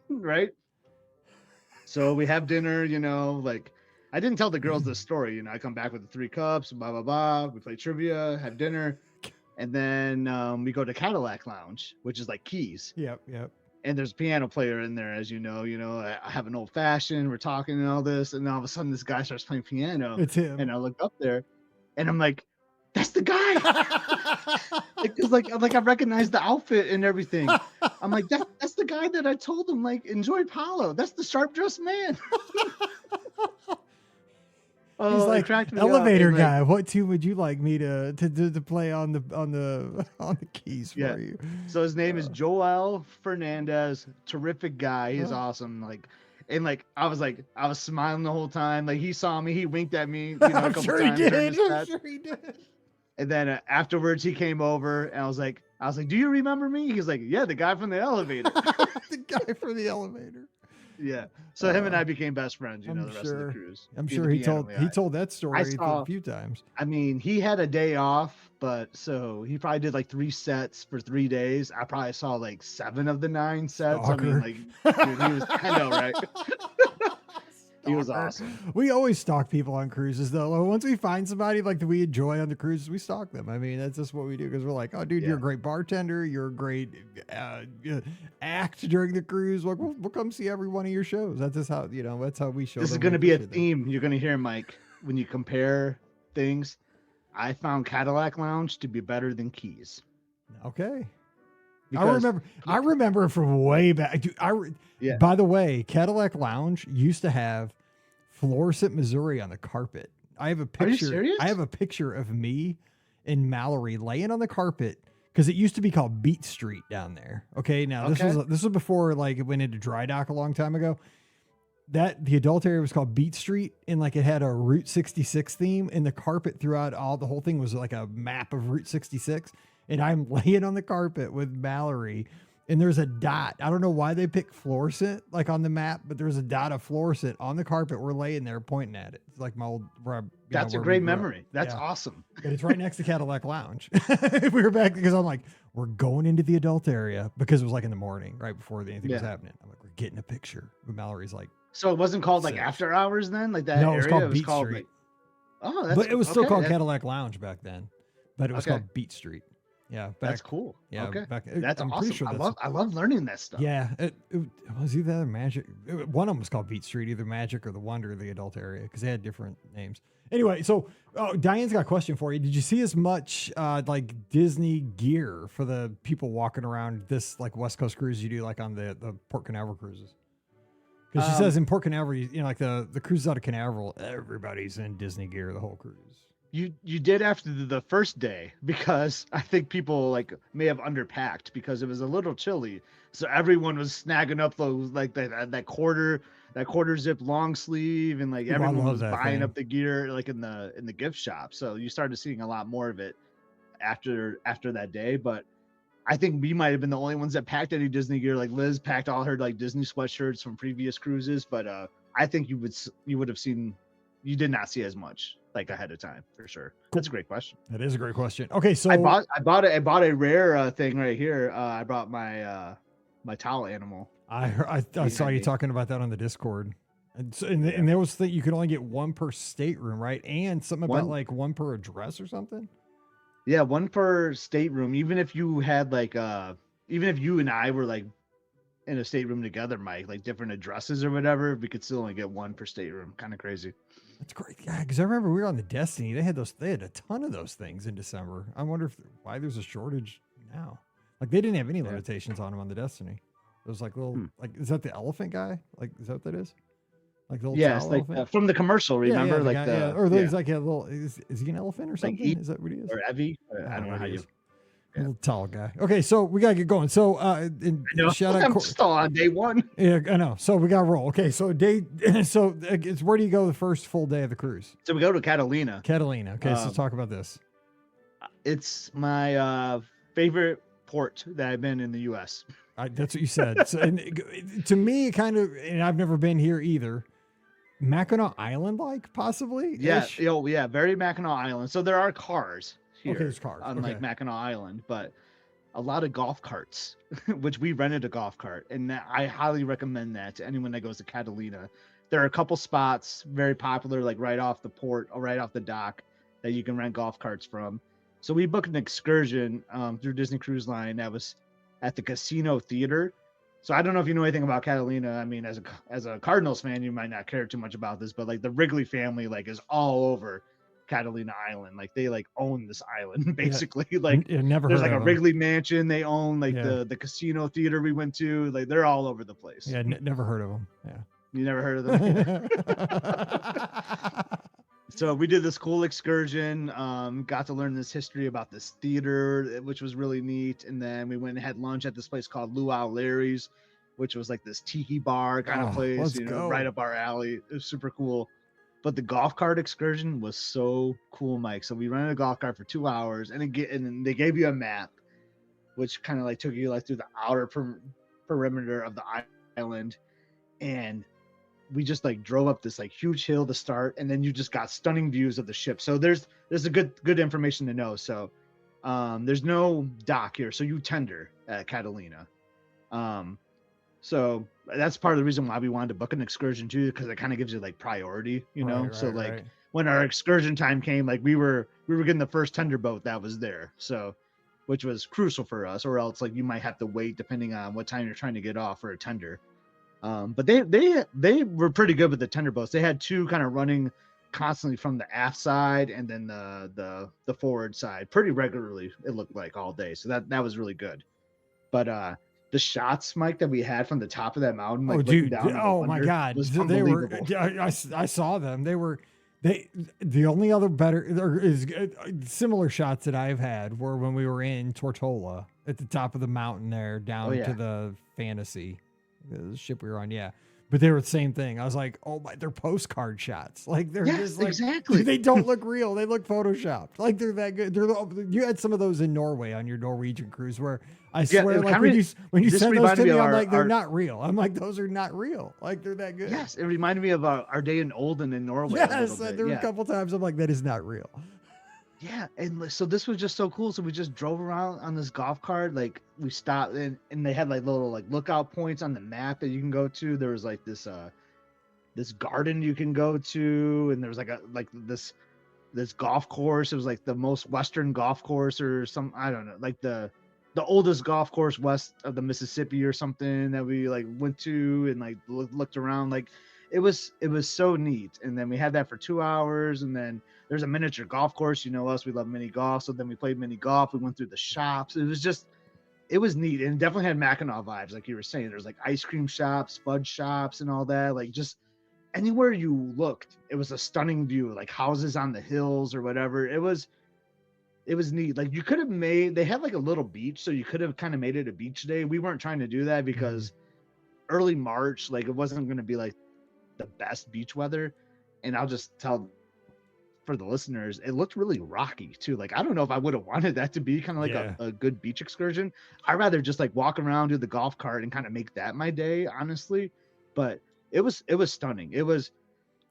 right? So we have dinner, you know, like I didn't tell the girls this story, you know, I come back with the 3 cups, blah, blah, blah. We play trivia, have dinner. And then we go to Cadillac Lounge, which is like Keys. Yep. And there's a piano player in there, as you know, I have an old fashioned, we're talking and all this. And all of a sudden this guy starts playing piano. It's him. And I look up there and I'm like, that's the guy. Because like I recognize the outfit and everything. I'm like, that's the guy that I told him, like, enjoy Palo. That's the sharp dressed man. Oh, He's it like, cracked me up. elevator And, like, guy. What tune would you like me to play on the keys for Yeah. you? So his name is Joel Fernandez. Terrific guy. He's Oh. awesome. And I was smiling the whole time. Like he saw me, he winked at me, a I'm couple sure he times during did. the I'm set. sure he did. And then afterwards he came over and I was like, do you remember me? He's like, yeah, the guy from the elevator. The guy for the elevator. Yeah. So him and I became best friends, the I'm rest of sure. the cruise. I'm Me, sure the he piano told guy. that story a few times. I mean, he had a day off, but so he probably did like 3 sets for 3 days. I probably saw like 7 of the 9 sets. Stalker. I mean, like, dude, he was, I know, right? He was Stalker. awesome. We always stalk people on cruises, though. Like, once we find somebody like that we enjoy on the cruises, we stalk them. I mean, that's just what we do because we're like, oh, dude, you're a great bartender. You're a great act during the cruise. Like, we'll come see every one of your shows. That's just how that's how we show. This is them going to we be a appreciate them. theme you're going to hear, Mike, when you compare things. I found Cadillac Lounge to be better than Keys. Okay. Because I remember from way back. Dude, Yeah. By the way, Cadillac Lounge used to have fluorescent Missouri on the carpet. I have a picture. Are you serious? I have a picture of me and Mallory laying on the carpet because it used to be called Beat Street down there. Okay, now this was before like it went into dry dock a long time ago. The adult area was called Beat Street, and like it had a Route 66 theme, and the carpet throughout the whole thing was like a map of Route 66. And I'm laying on the carpet with Mallory, and there's a dot. I don't know why they picked fluorescent like on the map, but there's a dot of fluorescent on the carpet. We're laying there pointing at it. It's like my old. That's a great memory. That's awesome. But it's right next to Cadillac Lounge. We were back because I'm like, we're going into the adult area because it was like in the morning, right before anything was happening. I'm like, we're getting a picture. But Mallory's like, so it wasn't called like After Hours then, like that. No, area? it was called It was Beat called Street. Like, but it was still called Cadillac Lounge back then. But it was called Beat Street. Yeah, that's cool. Yeah, okay. That's I'm pretty awesome. sure I love learning that stuff. Yeah, it was either Magic. One of them was called Beat Street, either Magic or the Wonder of the adult area, because they had different names. Anyway, so Diane's got a question for you. Did you see as much like Disney gear for the people walking around this like West Coast cruise you do like on the Port Canaveral cruises? Because she says in Port Canaveral, like the cruises out of Canaveral, everybody's in Disney gear the whole cruise. You did after the first day, because I think people like may have underpacked because it was a little chilly, so everyone was snagging up those like that quarter zip long sleeve, and like everyone was buying up the gear like in the gift shop. So you started seeing a lot more of it after that day. But I think we might have been the only ones that packed any Disney gear. Like Liz packed all her like Disney sweatshirts from previous cruises, but I think you would have seen. You did not see as much like ahead of time for sure. That's a great question. That is a great question. Okay, so I bought a rare thing right here. I brought my my towel animal. I saw you talking about that on the Discord, and there was that you could only get one per stateroom, right? And something about like one per address or something. Yeah, one per stateroom. Even if you had like even if you and I were like in a stateroom together, Mike, like different addresses or whatever, we could still only get one per stateroom. Kind of crazy. That's great. Yeah, because I remember we were on the Destiny. They had a ton of those things in December. I wonder why there's a shortage now. Like they didn't have any limitations on them on the Destiny. It was like little like is that the elephant guy? Like is that what that is? Like the little it's like from the commercial. Remember, like guy, or he's like a little. Is he an elephant or something? Is that what he is? Or Evie? I don't know how you. Little tall guy. Okay, so we gotta get going. So shout out. I'm still on day one. Yeah, I know. So we gotta roll. Okay, so it's where do you go the first full day of the cruise? So we go to Catalina. Okay, so talk about this. It's my favorite port that I've been in the U.S. That's what you said. So, to me, kind of, and I've never been here either. Mackinac Island, like possibly. Yeah, very Mackinac Island. So there are cars here. Okay, there's cars on like Mackinac Island, but a lot of golf carts, which we rented a golf cart, and I highly recommend that to anyone that goes to Catalina. There are a couple spots very popular, like right off the port or right off the dock, that you can rent golf carts from. So we booked an excursion through Disney Cruise Line that was at the Casino Theater. So I don't know if you know anything about Catalina. I mean, as a Cardinals fan, you might not care too much about this, but like the Wrigley family like is all over Catalina Island. Like they like own this island basically. Like never there's heard like of a them. Wrigley mansion they own, like the Casino Theater we went to. Like they're all over the place. Yeah, never heard of them. Yeah. You never heard of them? So we did this cool excursion, got to learn this history about this theater, which was really neat. And then we went and had lunch at this place called Luau Larry's, which was like this tiki bar kind of place, right up our alley. It was super cool. But the golf cart excursion was so cool, Mike. So we rented a golf cart for 2 hours, and then they gave you a map, which kind of like took you like through the outer perimeter of the island. And we just like drove up this like huge hill to start, and then you just got stunning views of the ship. So there's a good information to know. So there's no dock here, so you tender at Catalina. So that's part of the reason why we wanted to book an excursion too, because it kind of gives you like priority, so like when our excursion time came, like we were getting the first tender boat that was there, so which was crucial for us, or else like you might have to wait depending on what time you're trying to get off for a tender. But they were pretty good with the tender boats. They had two kind of running constantly from the aft side and then the forward side pretty regularly, it looked like, all day. So that was really good. But the shots, Mike, that we had from the top of that mountain, like my God, they were. I saw them. The only other similar shots that I've had were when we were in Tortola at the top of the mountain there, down to the Fantasy. The ship we were on, but they were the same thing. I was like, oh my, they're postcard shots. Like they're just like, exactly. They don't look real. They look photoshopped. Like they're that good. You had some of those in Norway on your Norwegian cruise where I swear, like when you send those to me, I'm like, they're not real. I'm like, those are not real. Like they're that good. Yes, it reminded me of our day in Olden in Norway. Yes, there were a couple times I'm like, that is not real. Yeah, and so this was just so cool. So we just drove around on this golf cart. Like we stopped and they had like little like lookout points on the map that you can go to. There was like this garden you can go to, and there was like this golf course. It was like the most western golf course or some, I don't know, like the oldest golf course west of the Mississippi or something that we like went to and like looked around. Like it was so neat. And then we had that for 2 hours, and then there's a miniature golf course. You know us, we love mini golf. So then we played mini golf. We went through the shops. It was neat, and definitely had Mackinac vibes. Like you were saying, there's like ice cream shops, fudge shops, and all that. Like just anywhere you looked, it was a stunning view, like houses on the hills or whatever. It was neat. Like you could have they had like a little beach, so you could have kind of made it a beach day. We weren't trying to do that because early March, like it wasn't going to be like the best beach weather. And I'll just tell for the listeners, it looked really rocky too. Like I don't know if I would have wanted that to be kind of like a good beach excursion. I'd rather just like walk around, do the golf cart, and kind of make that my day, honestly. But it was stunning.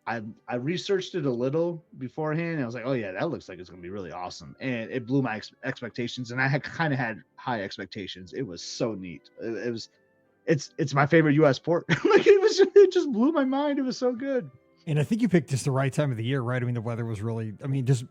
I researched it a little beforehand, and I was like, oh yeah, that looks like it's gonna be really awesome, and it blew my expectations. And I had kind of had high expectations. It was so neat. It's my favorite U.S. port. Like it just blew my mind. It was so good. And I think you picked just the right time of the year, right? I mean, the weather was really,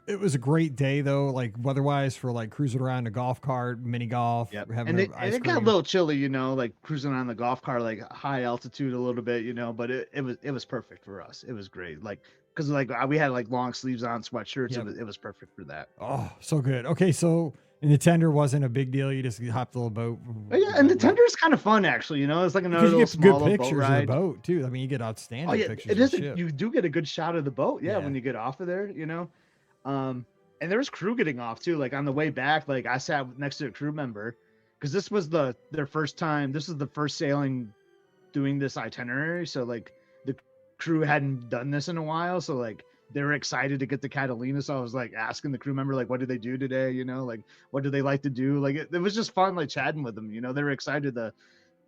it was a great day though, like weather-wise, for like cruising around a golf cart, mini golf, and it got a little chilly, like cruising on the golf cart, like high altitude a little bit, but it was perfect for us. It was great. Like, cause like we had like long sleeves on, sweatshirts. It was perfect for that. Oh, so good. Okay. So, and the tender wasn't a big deal. You just hopped the little boat. And the tender is kind of fun, actually. It's like another little small good pictures boat ride. Of the boat too. I mean, you get outstanding pictures. It is. You do get a good shot of the boat. Yeah, when you get off of there, And there was crew getting off too. Like on the way back, like I sat next to a crew member because this was their first time. This is the first sailing doing this itinerary. So like the crew hadn't done this in a while. So like they were excited to get to Catalina. So I was like asking the crew member, like, what did they do today? Like, what do they like to do? Like, it was just fun, like chatting with them, they were excited to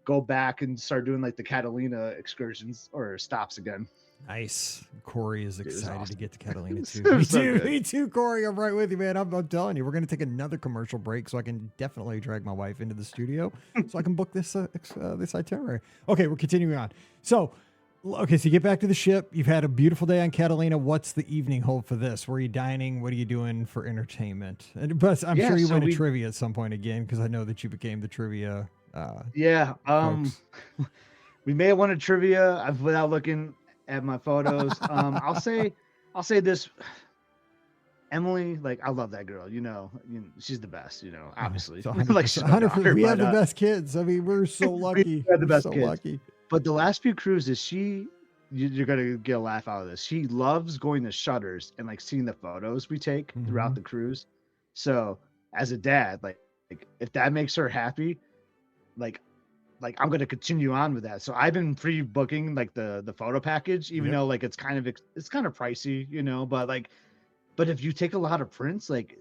go back and start doing like the Catalina excursions or stops again. Nice. Corey is excited awesome. To get to Catalina too. Me too, Corey. I'm right with you, man. I'm telling you, we're going to take another commercial break so I can definitely drag my wife into the studio so I can book this itinerary. Okay, we're continuing on. So you get back to the ship. You've had a beautiful day on Catalina. What's the evening hold for this? Where are you dining? What are you doing for entertainment? But I'm sure you went to trivia at some point again, because I know that you became the trivia. We may have won a trivia without looking at my photos. I'll say this. Emily, like I love that girl. She's the best. Obviously, so 100%, we have the best kids. I mean, we're so lucky. We have the best kids. Lucky. But the last few cruises, she you're gonna get a laugh out of this. She loves going to Shutters and like seeing the photos we take throughout the cruise. So as a dad, like if that makes her happy, like I'm gonna continue on with that. So I've been pre-booking like the photo package, even though like it's kind of pricey, you know, but if you take a lot of prints, like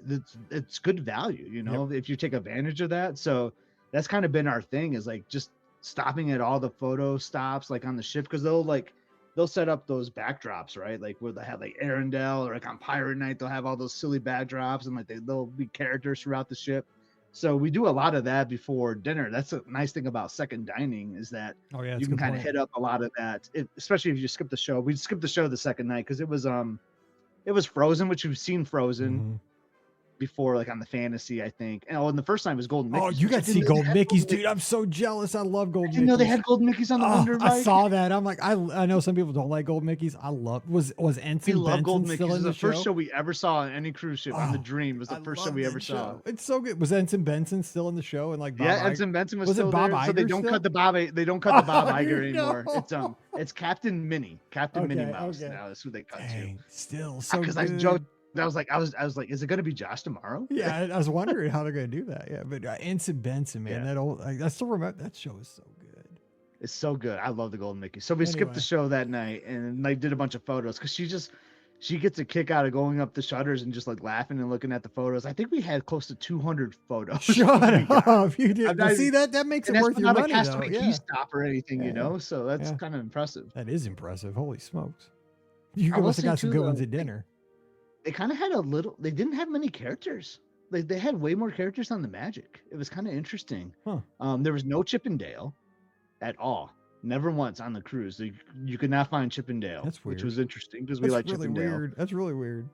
it's good value, you know, if you take advantage of that. So that's kind of been our thing, is like just stopping at all the photo stops like on the ship, because they'll set up those backdrops, right? Like where they have like Arendelle, or like on Pirate Night, they'll have all those silly backdrops, and like they'll be characters throughout the ship. So we do a lot of that before dinner. That's a nice thing about second dining, is that you can kind of hit up a lot of that, especially if you skip the show. We skipped the show the second night because it was Frozen, which we've seen Frozen before, like on the Fantasy, I think. And the first time was Golden Mickey's. Oh, you got to see Golden Mickey's, dude. I'm so jealous. I love Golden Mickey's. You know they had Golden Mickey's on the Wonder Ride. I saw that. I'm like, I know some people don't like Golden Mickey's. I love. Was Ensign Benson Golden Mickey's. still in the show? First show we ever saw on any cruise ship. On the Dream was the first show we ever saw. It's so good. Was Ensign Benson still in the show? And like, Ensign Benson was still Bob there. Iger So they don't still? cut the Bob. They don't cut the Bob Iger no. anymore. It's Captain Minnie. Minnie Mouse. Now that's who they cut to. Still so because I joked. I was like, is it going to be Josh tomorrow? Yeah, I was wondering how they're going to do that. Yeah, but Ensign Benson, man, that old. I still remember that show is so good. It's so good. I love the Golden Mickey. So we skipped the show that night and like did a bunch of photos, because she gets a kick out of going up the Shutters and just like laughing and looking at the photos. I think we had close to 200 photos. Shut up! You did. See that makes it worth your money, though. That's though. not a Key stop or anything, you know. So that's kind of impressive. That is impressive. Holy smokes! You must have got some good ones at dinner. They kind of had they didn't have many characters. Like they had way more characters on the Magic. It was kind of interesting. There was no Chip and Dale at all. Never once on the cruise. You could not find Chip and Dale. That's weird. Which was interesting, because we like Chip and Dale. That's really weird.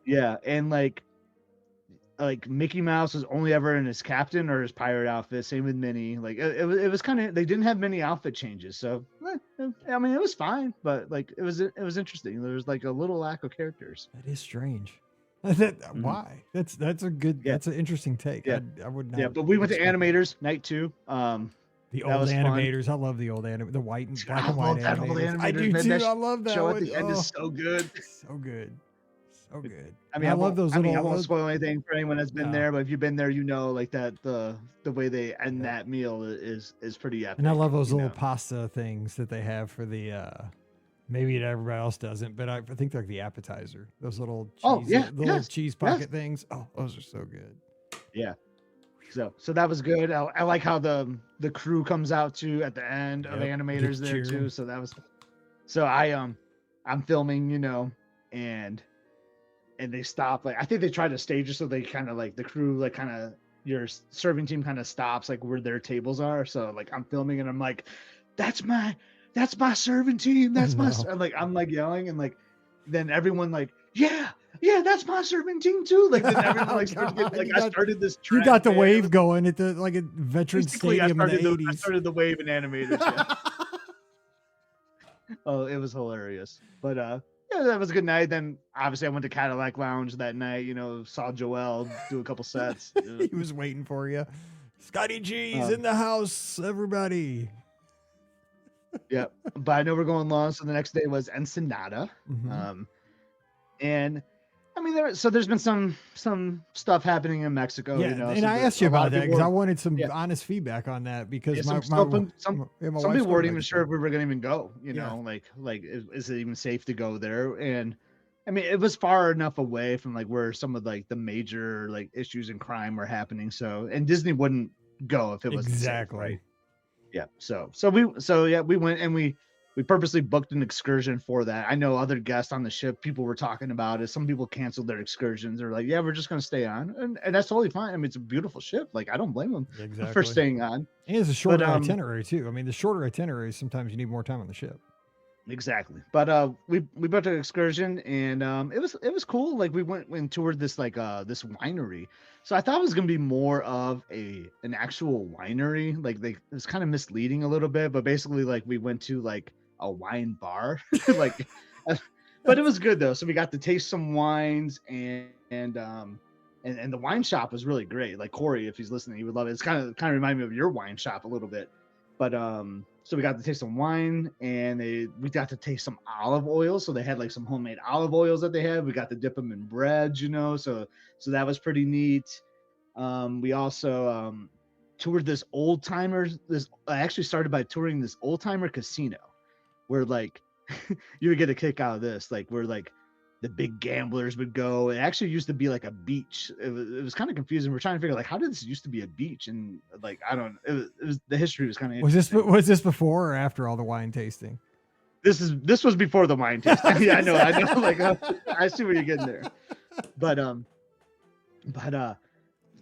Yeah, and like Mickey Mouse was only ever in his captain or his pirate outfit. Same with Minnie. Like it was kind of, they didn't have many outfit changes. So I mean, it was fine, but like it was interesting. There was like a little lack of characters. That is strange. Why? That's a good. Yeah. That's an interesting take. Yeah. I would not. Yeah, but we went to Animators night 2. The old animators. Fun. I love the old the white and black and white animators. I do too. I love that show one. At the end is so good. So good. So good. I mean, I love those. I won't spoil anything for anyone that's been there, but if you've been there, you know, like that the way they end that meal is pretty epic. And I love those little pasta things that they have for the. Maybe everybody else doesn't, but I think they're like the appetizer. Those little cheese pocket things. Oh, those are so good. Yeah. So that was good. I like how the crew comes out too at the end of Animators there too. So that was. So I'm filming, you know, and they stop. Like I think they try to stage it so they kind of like the crew, like kind of your serving team kind of stops like where their tables are. So like I'm filming and I'm like, that's my serving team. That's I'm like yelling, and like then everyone like, yeah, that's my serving team too. Like then everyone like started getting, like I started this trend, you got the wave going at the like a veteran stadium in the 80s. I started the wave in Animators. Yeah. Oh, it was hilarious. But yeah, that was a good night. Then obviously I went to Cadillac Lounge that night, you know, saw Joel do a couple sets. He was waiting for you. Scotty G's in the house, everybody. Yeah, but I know we're going long. So the next day was Ensenada. And I mean, there's been some stuff happening in Mexico. Yeah, you know, and I asked you about that because I wanted some honest feedback on that, because some people weren't even sure if we were going to even go. You know, like is it even safe to go there? And I mean, it was far enough away from like where some of like the major like issues and crime were happening. So, and Disney wouldn't go if it was exactly safe, right. Yeah. So we went, and we purposely booked an excursion for that. I know other guests on the ship, people were talking about it. Some people canceled their excursions. They're like, yeah, we're just going to stay on. And that's totally fine. I mean, it's a beautiful ship. Like, I don't blame them for staying on. And it's a shorter itinerary too. I mean, the shorter itineraries, sometimes you need more time on the ship. Exactly. But we booked an excursion, and it was cool. Like we went and toured this like this winery. So I thought it was gonna be more of an actual winery. Like it was kind of misleading a little bit, but basically like we went to like a wine bar. Like but it was good though. So we got to taste some wines, and the wine shop was really great. Like Corey, if he's listening, he would love it. It's kind of remind me of your wine shop a little bit. But So we got to taste some wine, and we got to taste some olive oil. So they had like some homemade olive oils that they had. We got to dip them in bread, so that was pretty neat. We also toured this old timers. I actually started by touring this old timer casino, where like you would get a kick out of this, like where like the big gamblers would go. It actually used to be like a beach. It was kind of confusing. We're trying to figure like, how did this used to be a beach? And like, I don't. It was the history was kind of. Was this before or after all the wine tasting? This was before the wine tasting. Yeah, I know. Like, I see where you're getting there. But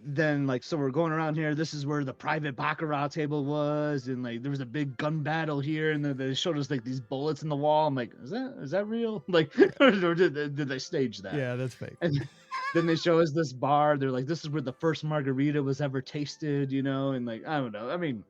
then like, so we're going around here. This is where the private baccarat table was, and like there was a big gun battle here, and then they showed us like these bullets in the wall. I'm like, is that real? Like, or did they stage that? Yeah, that's fake. And then they show us this bar. They're like, this is where the first margarita was ever tasted, and like, I don't know. I mean,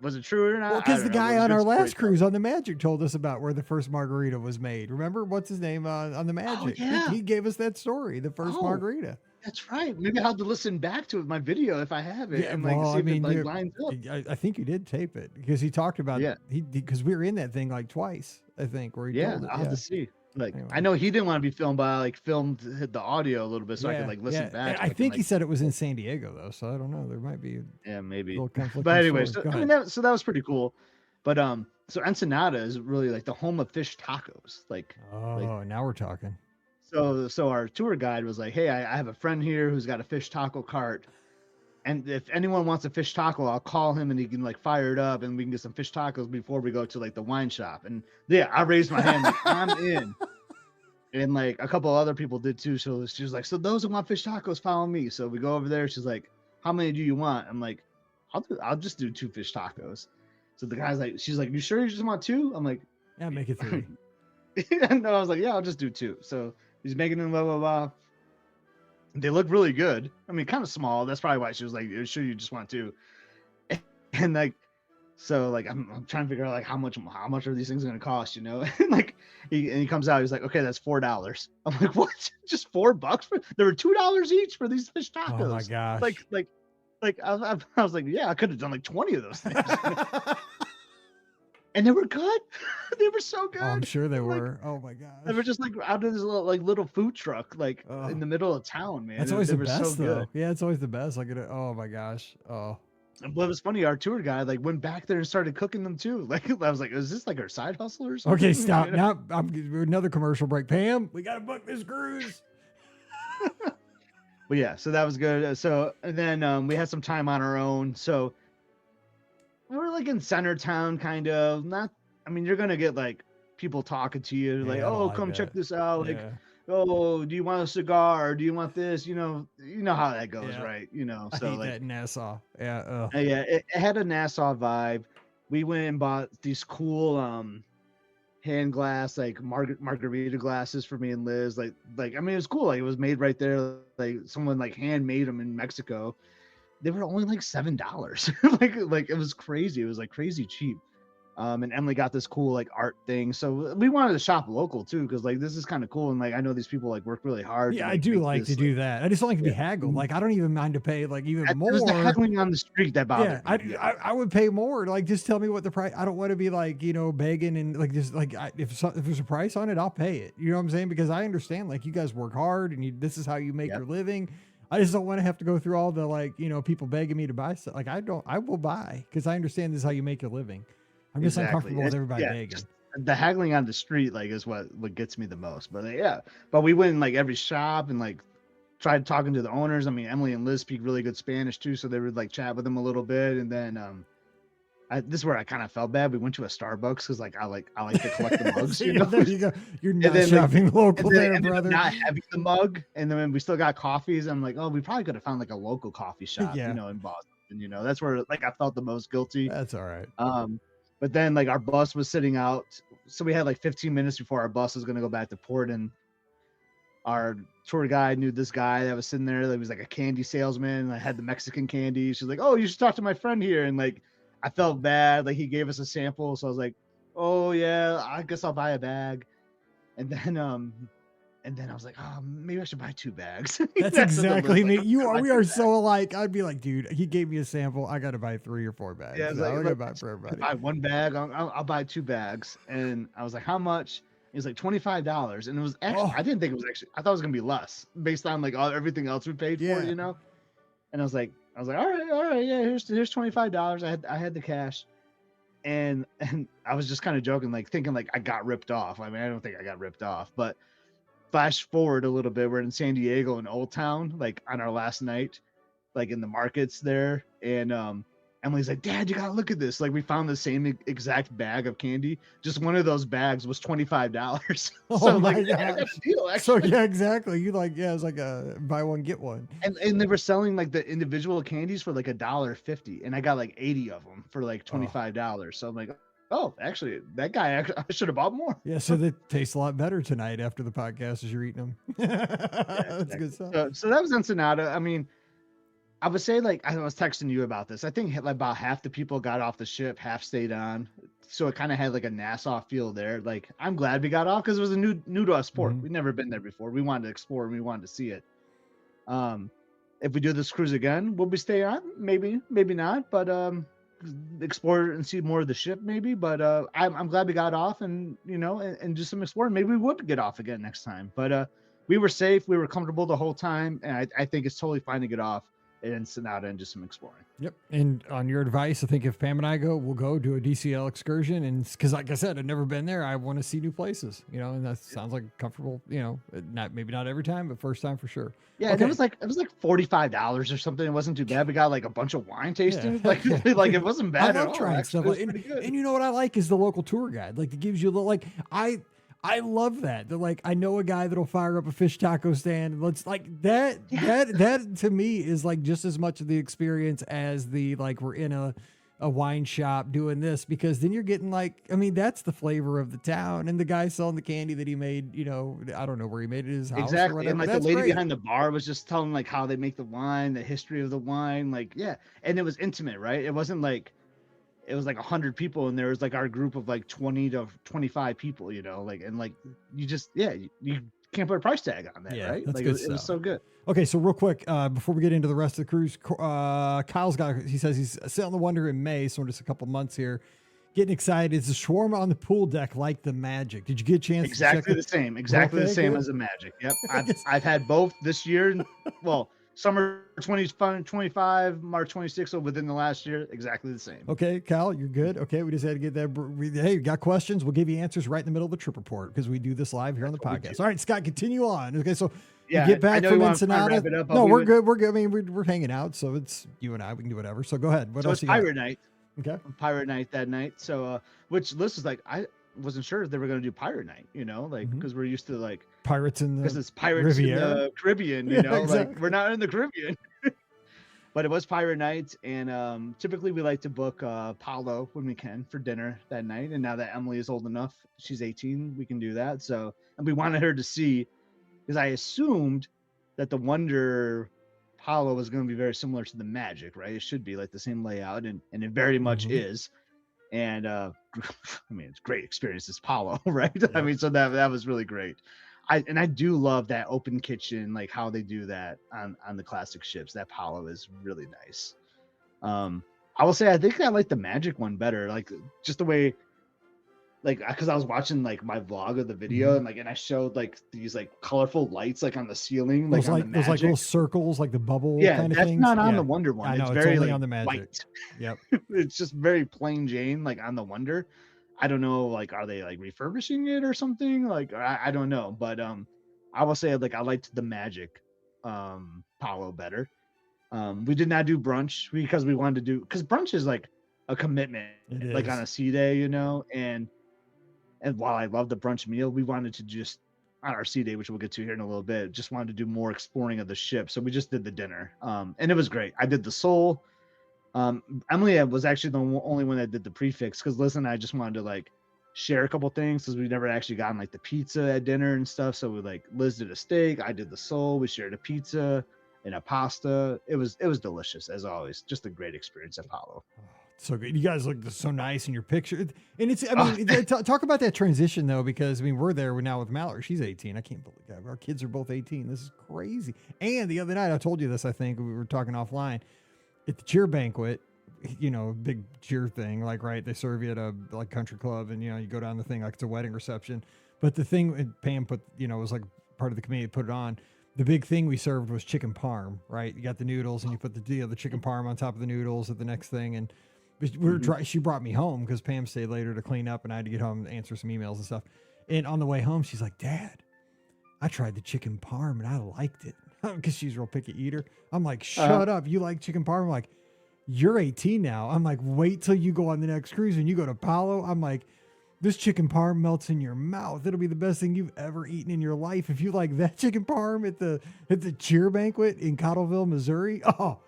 was it true or not? Well, because the guy on our last cruise on the Magic told us about where the first margarita was made. Remember, what's his name on the Magic? Oh, yeah. He gave us that story, the first margarita. That's right. Maybe I'll have to listen back to my video if I have it. Yeah, and like, well, see I mean, if it like lines up. I think you did tape it because he talked about because we were in that thing like twice, I think, where he told it. I'll have to see. Like, anyway. I know he didn't want to be filmed, but I like filmed the audio a little bit so I could like listen back. I think he said it was in San Diego though, so I don't know. There might be maybe. But anyway, so that was pretty cool. But so Ensenada is really like the home of fish tacos. Like, now we're talking. So our tour guide was like, hey, I have a friend here who's got a fish taco cart. And if anyone wants a fish taco, I'll call him and he can like fire it up and we can get some fish tacos before we go to like the wine shop. And yeah, I raised my hand, like, I'm in. And like a couple other people did too. So she was like, so those who want fish tacos, follow me. So we go over there. She's like, how many do you want? I'm like, I'll just do 2 fish tacos. So the guy's like, she's like, you sure you just want 2? I'm like, yeah, make it 3. No, I was like, yeah, I'll just do 2. So he's making them blah, blah, blah. They look really good. I mean, kind of small. That's probably why she was like, sure you just want 2. And like, so like, I'm trying to figure out like how much are these things going to cost, And like, he comes out, he's like, okay, that's $4. I'm like, what? Just $4 there were $2 each for these fish tacos. Oh my gosh. Like I was like, yeah, I could have done like 20 of those things. And they were good. They were so good. Oh, I'm sure they were. Oh my gosh. They were just like out of this little food truck, like in the middle of town, man. That's always the best, so though. good. Yeah, it's always the best. Like, oh my gosh. Oh. But it was funny. Our tour guide like went back there and started cooking them too. Like I was like, is this like our side hustle or something? Okay, stop. Now another commercial break. Pam, we got to book this cruise. But yeah, so that was good. So and then we had some time on our own. So we were like in center town, kind of. I mean, you're gonna get like people talking to you, like, oh, come check this out. Like, oh, do you want a cigar? Or do you want this? You know how that goes, right? So I hate that Nassau. Yeah. Yeah, it had a Nassau vibe. We went and bought these cool hand glass, like margarita glasses for me and Liz. Like I mean, it was cool. Like it was made right there. Like someone like handmade them in Mexico. They were only like $7. like it was crazy. It was like crazy cheap. And Emily got this cool like art thing. So we wanted to shop local too, because like this is kind of cool. And like I know these people like work really hard. Yeah, I do like to do that. I just don't like to be haggled. Like I don't even mind to pay like even more. It was the haggling on the street that bothered me. I would pay more. Like just tell me what the price. I don't want to be like begging and like just like if there's a price on it, I'll pay it. You know what I'm saying? Because I understand like you guys work hard and this is how you make your living. I just don't want to have to go through all the like people begging me to buy stuff. Like I will buy because I understand this is how you make your living. I'm just uncomfortable with everybody begging. The haggling on the street like is what gets me the most. But but we went in like every shop and like tried talking to the owners. I mean, Emily and Liz speak really good Spanish too, so they would like chat with them a little bit. And then this is where I kind of felt bad. We went to a Starbucks because like I like to collect the mugs. There you go. You're not shopping local there, brother. Not having the mug, and then we still got coffees. I'm like, oh, we probably could have found like a local coffee shop, in Boston. And that's where like I felt the most guilty. That's all right. But then like our bus was sitting out, so we had like 15 minutes before our bus was gonna go back to port, and our tour guide knew this guy that was sitting there that was like a candy salesman, and I had the Mexican candy. She's like, oh, you should talk to my friend here. And like I felt bad, like he gave us a sample, so I was like, oh yeah, I guess I'll buy a bag. And then And then I was like, oh, maybe I should buy 2 bags. That's exactly me. We are so alike. I'd be like, dude, he gave me a sample. I got to buy 3 or 4 bags. Yeah, it's So like, I'm gonna buy for everybody. buy 1 bag. I'll buy 2 bags. And I was like, how much? It was like $25, and it was actually I didn't think it was actually. I thought it was gonna be less based on like everything else we paid for, you know. And I was like, all right, yeah, here's $25. I had the cash, and I was just kind of joking, like thinking like I got ripped off. I mean, I don't think I got ripped off, but flash forward a little bit, we're in San Diego in Old Town, like on our last night, like in the markets there, and Emily's like, Dad, you gotta look at this. Like we found the same exact bag of candy. Just one of those bags was $25. So like, yeah, I got a deal. Actually. So yeah, exactly. You like, yeah, it's like a buy one get one. And they were selling like the individual candies for like $1.50, and I got like 80 of them for like $25. So I'm like, oh, actually, that guy, I should have bought more. Yeah, so they taste a lot better tonight after the podcast as you're eating them. That's exactly. good stuff. So that was Ensenada. I mean, I would say, like, I was texting you about this. I think like about half the people got off the ship, half stayed on. So it kind of had like a Nassau feel there. Like, I'm glad we got off because it was a new to us port. We'd never been there before. We wanted to explore and we wanted to see it. If we do this cruise again, will we stay on? Maybe not. But explore and see more of the ship, maybe. But I'm glad we got off and and do some exploring. Maybe we would get off again next time. But we were safe. We were comfortable the whole time, and I think it's totally fine to get off in Ensenada and do some exploring. Yep. And on your advice, I think if Pam and I go, we'll go do a DCL excursion. And because like I said, I've never been there. I want to see new places, and that sounds like comfortable, maybe not every time, but first time for sure. Yeah. Okay. And it was like $45 or something. It wasn't too bad. We got like a bunch of wine tasting. Like it wasn't bad. I love trying stuff. And you know what I like is the local tour guide. Like it gives you a little, like I love that. They're like, I know a guy that'll fire up a fish taco stand. Let's like that. That to me is like just as much of the experience as the like we're in a wine shop doing this, because then you're getting like, I mean, that's the flavor of the town. And the guy selling the candy that he made, I don't know where he made it, his house. Exactly. Or whatever. And like that's the lady great. behind the bar was just telling like how they make the wine, the history of the wine. Like, yeah. And it was intimate, right? It wasn't like, it was like 100 people, and there was like our group of like 20 to 25 people, like, and like, you just, you can't put a price tag on that, right? That's like good it was so good. Okay. So real quick, before we get into the rest of the cruise, he says he's sailing the Wonder in May. So just a couple months here, getting excited. Is the shawarma on the pool deck like the Magic? Did you get a chance? Exactly the same as the Magic. Yep. I've had both this year. Well, summer 2025, March 26th, so within the last year, exactly the same. Okay, Kyle, you're good. Okay, we just had to get that. Hey, you got questions? We'll give you answers right in the middle of the trip report because we do this live here on the podcast. All right, Scott, continue on. Okay, so you get back from Ensenada. No, we're good. We're good. I mean, we're hanging out, so it's you and I. We can do whatever. So go ahead. What else? It's Pirate Night. Okay. Pirate Night that night. So, which Liz was like, I wasn't sure if they were going to do Pirate Night, because we're used to like pirates in the because it's pirates Riviera. in the Caribbean, exactly. Like we're not in the Caribbean. But it was Pirate Night, and typically we like to book Paulo when we can for dinner that night. And now that Emily is old enough, she's 18, we can do that. So, and we wanted her to see, because I assumed that the Wonder Paulo was going to be very similar to the Magic, right? It should be like the same layout, and it very much is. And I mean, it's great experience as Paulo, right? Yep. I mean, so that was really great. I do love that open kitchen, like how they do that on the classic ships. That Paulo is really nice. I will say I think I like the Magic one better, like just the way, like because I was watching like my vlog of the video and I showed like these like colorful lights like on the ceiling, like on the Magic. Those like little circles, like the bubble kind of things. Yeah, that's not on the Wonder one. It's very only like on the Magic. White. Yep. It's just very plain Jane, like on the Wonder. I don't know, like, are they like refurbishing it or something? Like, I don't know, but I will say like I liked the Magic Paulo better. We did not do brunch because we wanted to do, because brunch is like a commitment, like on a sea day, and while I love the brunch meal, we wanted to just on our sea day, which we'll get to here in a little bit, just wanted to do more exploring of the ship. So we just did the dinner, and it was great. I did the Soul. Emily was actually the only one that did the prefix, because Liz and I just wanted to like share a couple things, because we never actually gotten like the pizza at dinner and stuff. So we like, Liz did a steak, I did the Soul, we shared a pizza and a pasta. It was delicious as always. Just a great experience at Paulo. So good. You guys look so nice in your picture. And it's, I mean, talk about that transition though, because I mean, we're there now with Mallory. She's 18. I can't believe that. Our kids are both 18. This is crazy. And the other night, I told you this, I think we were talking offline at the cheer banquet, you know, big cheer thing, like, right. They serve you at a like country club and, you know, you go down the thing like it's a wedding reception. But the thing Pam put, you know, was like part of the committee put it on. The big thing we served was chicken parm, right? You got the noodles and you put the chicken parm on top of the noodles at the next thing. And we were she brought me home because Pam stayed later to clean up and I had to get home and answer some emails and stuff. And on the way home, she's like, Dad, I tried the chicken parm and I liked it. Because she's a real picky eater. I'm like, shut up. You like chicken parm? I'm like, you're 18 now. I'm like, wait till you go on the next cruise and you go to Palo. I'm like, this chicken parm melts in your mouth. It'll be the best thing you've ever eaten in your life. If you like that chicken parm at the cheer banquet in Cottleville, Missouri. Oh,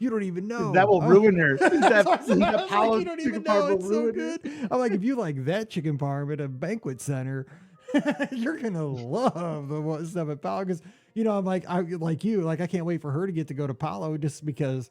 you don't even know. That will ruin her. That like, you don't even know. It's so good. I'm like, if you like that chicken parm at a banquet center, you're going to love the stuff at Palo. Because, you know, I'm like, I can't wait for her to get to go to Palo just because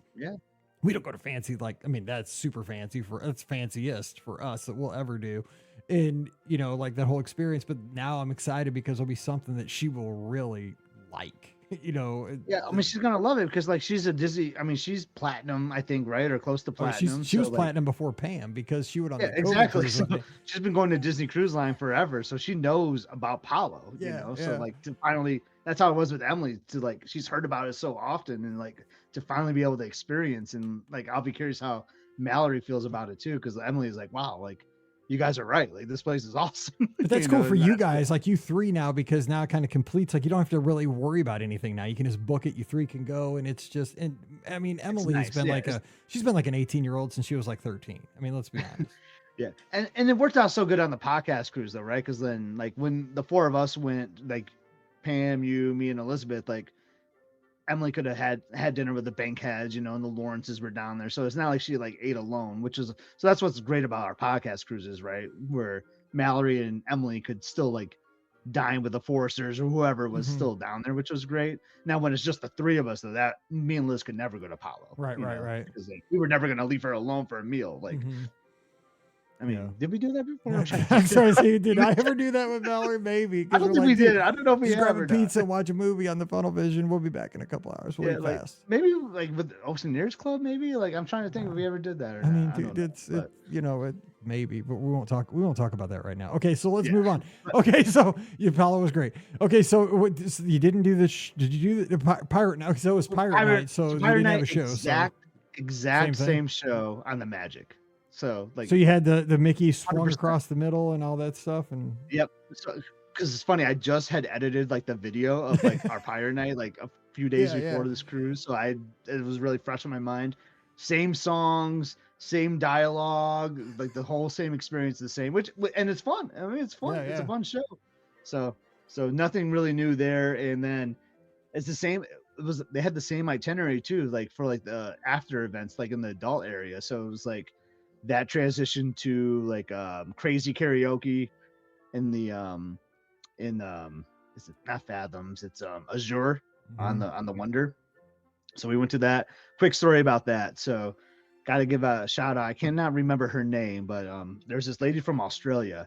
we don't go to fancy. Like, I mean, that's super fancy that's fanciest for us that we'll ever do. And, you know, like that whole experience. But now I'm excited because it'll be something that she will really like. You know, yeah, I mean, she's gonna love it because like she's a Disney. I mean, she's platinum, I think, right, or close to platinum. She was platinum before Pam because she would on exactly. So she's been going to Disney Cruise Line forever, so she knows about Palo. You know, so like to finally, that's how it was with Emily. To like, she's heard about it so often, and like to finally be able to experience, and like I'll be curious how Mallory feels about it too, because Emily is like, wow, like. You guys are right. Like this place is awesome. But that's cool for you guys, like you three now, because now it kind of completes. Like you don't have to really worry about anything now. You can just book it. You three can go, and it's just. And I mean, Emily has been she's been like an 18-year-old since she was like 13. I mean, let's be honest. Yeah, and it worked out so good on the podcast cruise though, right? Because then like when the four of us went, like Pam, you, me, and Elizabeth, like. Emily could have had dinner with the Bankheads, you know, and the Lawrences were down there. So it's not like she like ate alone, so that's what's great about our podcast cruises, right? Where Mallory and Emily could still like dine with the Foresters or whoever was still down there, which was great. Now, when it's just the three of us, that me and Liz could never go to Palo. Right. Because like, we were never going to leave her alone for a meal. Like, I mean, did we do that before? I'm sorry, so did I ever do that with Mallory? Maybe. I don't think we did it. I don't know if we ever grab a pizza and watch a movie on the Funnel Vision. We'll be back in a couple hours. We'll be like, fast. Maybe like with the Oceaneers Club, maybe. Like I'm trying to think if we ever did that or not. I mean, dude, it's you know, maybe, but we won't talk about that right now. Okay, so let's move on. Okay, so Palo was great. Okay, so you didn't do this. Did you do the Pirate Night? So it was Pirate Night. So you didn't have a show. Exact same show on the Magic. So like, so you had the Mickey swung 100%. Across the middle and all that stuff, and so because it's funny, I just had edited like the video of like our Pirate Night like a few days before this cruise, so it was really fresh in my mind. Same songs, same dialogue, like the whole same experience, the same, and it's fun. I mean, it's fun. It's a fun show. So nothing really new there, and then it's the same. They had the same itinerary too, like for like the after events, like in the adult area. So it was like. That transition to like crazy karaoke in the it's not Fathoms, it's Azure on the Wonder. So we went to that. Quick story about that. So got to give a shout out. I cannot remember her name, but there's this lady from Australia,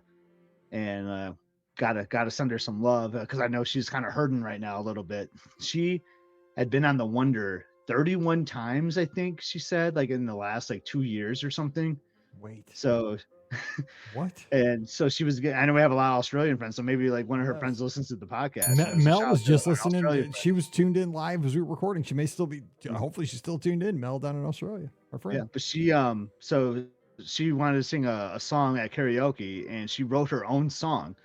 and gotta send her some love because I know she's kind of hurting right now a little bit. She had been on the Wonder 31 times, I think she said, like in the last like 2 years or something. Wait. So what? And so she was getting, I know we have a lot of Australian friends, so maybe like one of her friends listens to the podcast. Mel was just listening. She was tuned in live as we were recording. She may still be, hopefully she's still tuned in. Mel down in Australia, our friend. Yeah, but she so she wanted to sing a song at karaoke, and she wrote her own song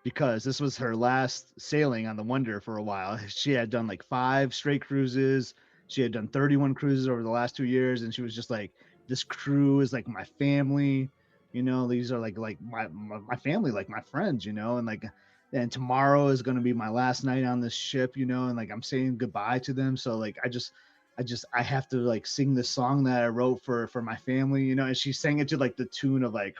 because this was her last sailing on the Wonder for a while. She had done like 5 straight cruises. She had done 31 cruises over the last 2 years, and she was just like, this crew is like my family, you know, these are like my family, like my friends, you know, and like, and tomorrow is going to be my last night on this ship, you know, and like I'm saying goodbye to them. So like I have to like sing this song that I wrote for my family, you know, and she sang it to like the tune of like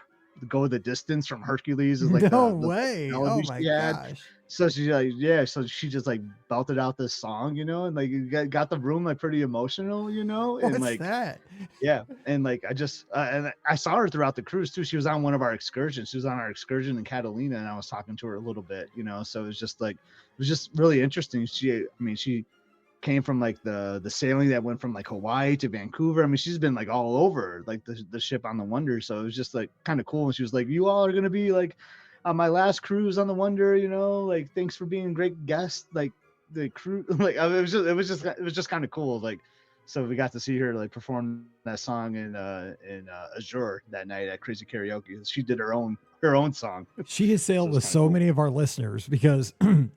Go the Distance from Hercules is like No the way. melody Oh my she had. gosh. So she's like, yeah, so she just like belted out this song, you know, and like it got the room like pretty emotional, you know, and What's like that? yeah, and like I just and I saw her throughout the cruise too. She was on one of our excursions. She was on our excursion in Catalina, and I was talking to her a little bit, you know. So it was just like it was just really interesting. She came from like the sailing that went from like Hawaii to Vancouver. I mean, she's been like all over like the ship on the Wonder. So it was just like kind of cool. And she was like, "You all are gonna be like on my last cruise on the Wonder, you know, like thanks for being great guests." Like the crew, like it was just kind of cool. Like so we got to see her like perform that song in Azure that night at Crazy Karaoke. She did her own song. She has So sailed it's with kinda so cool. many of our listeners because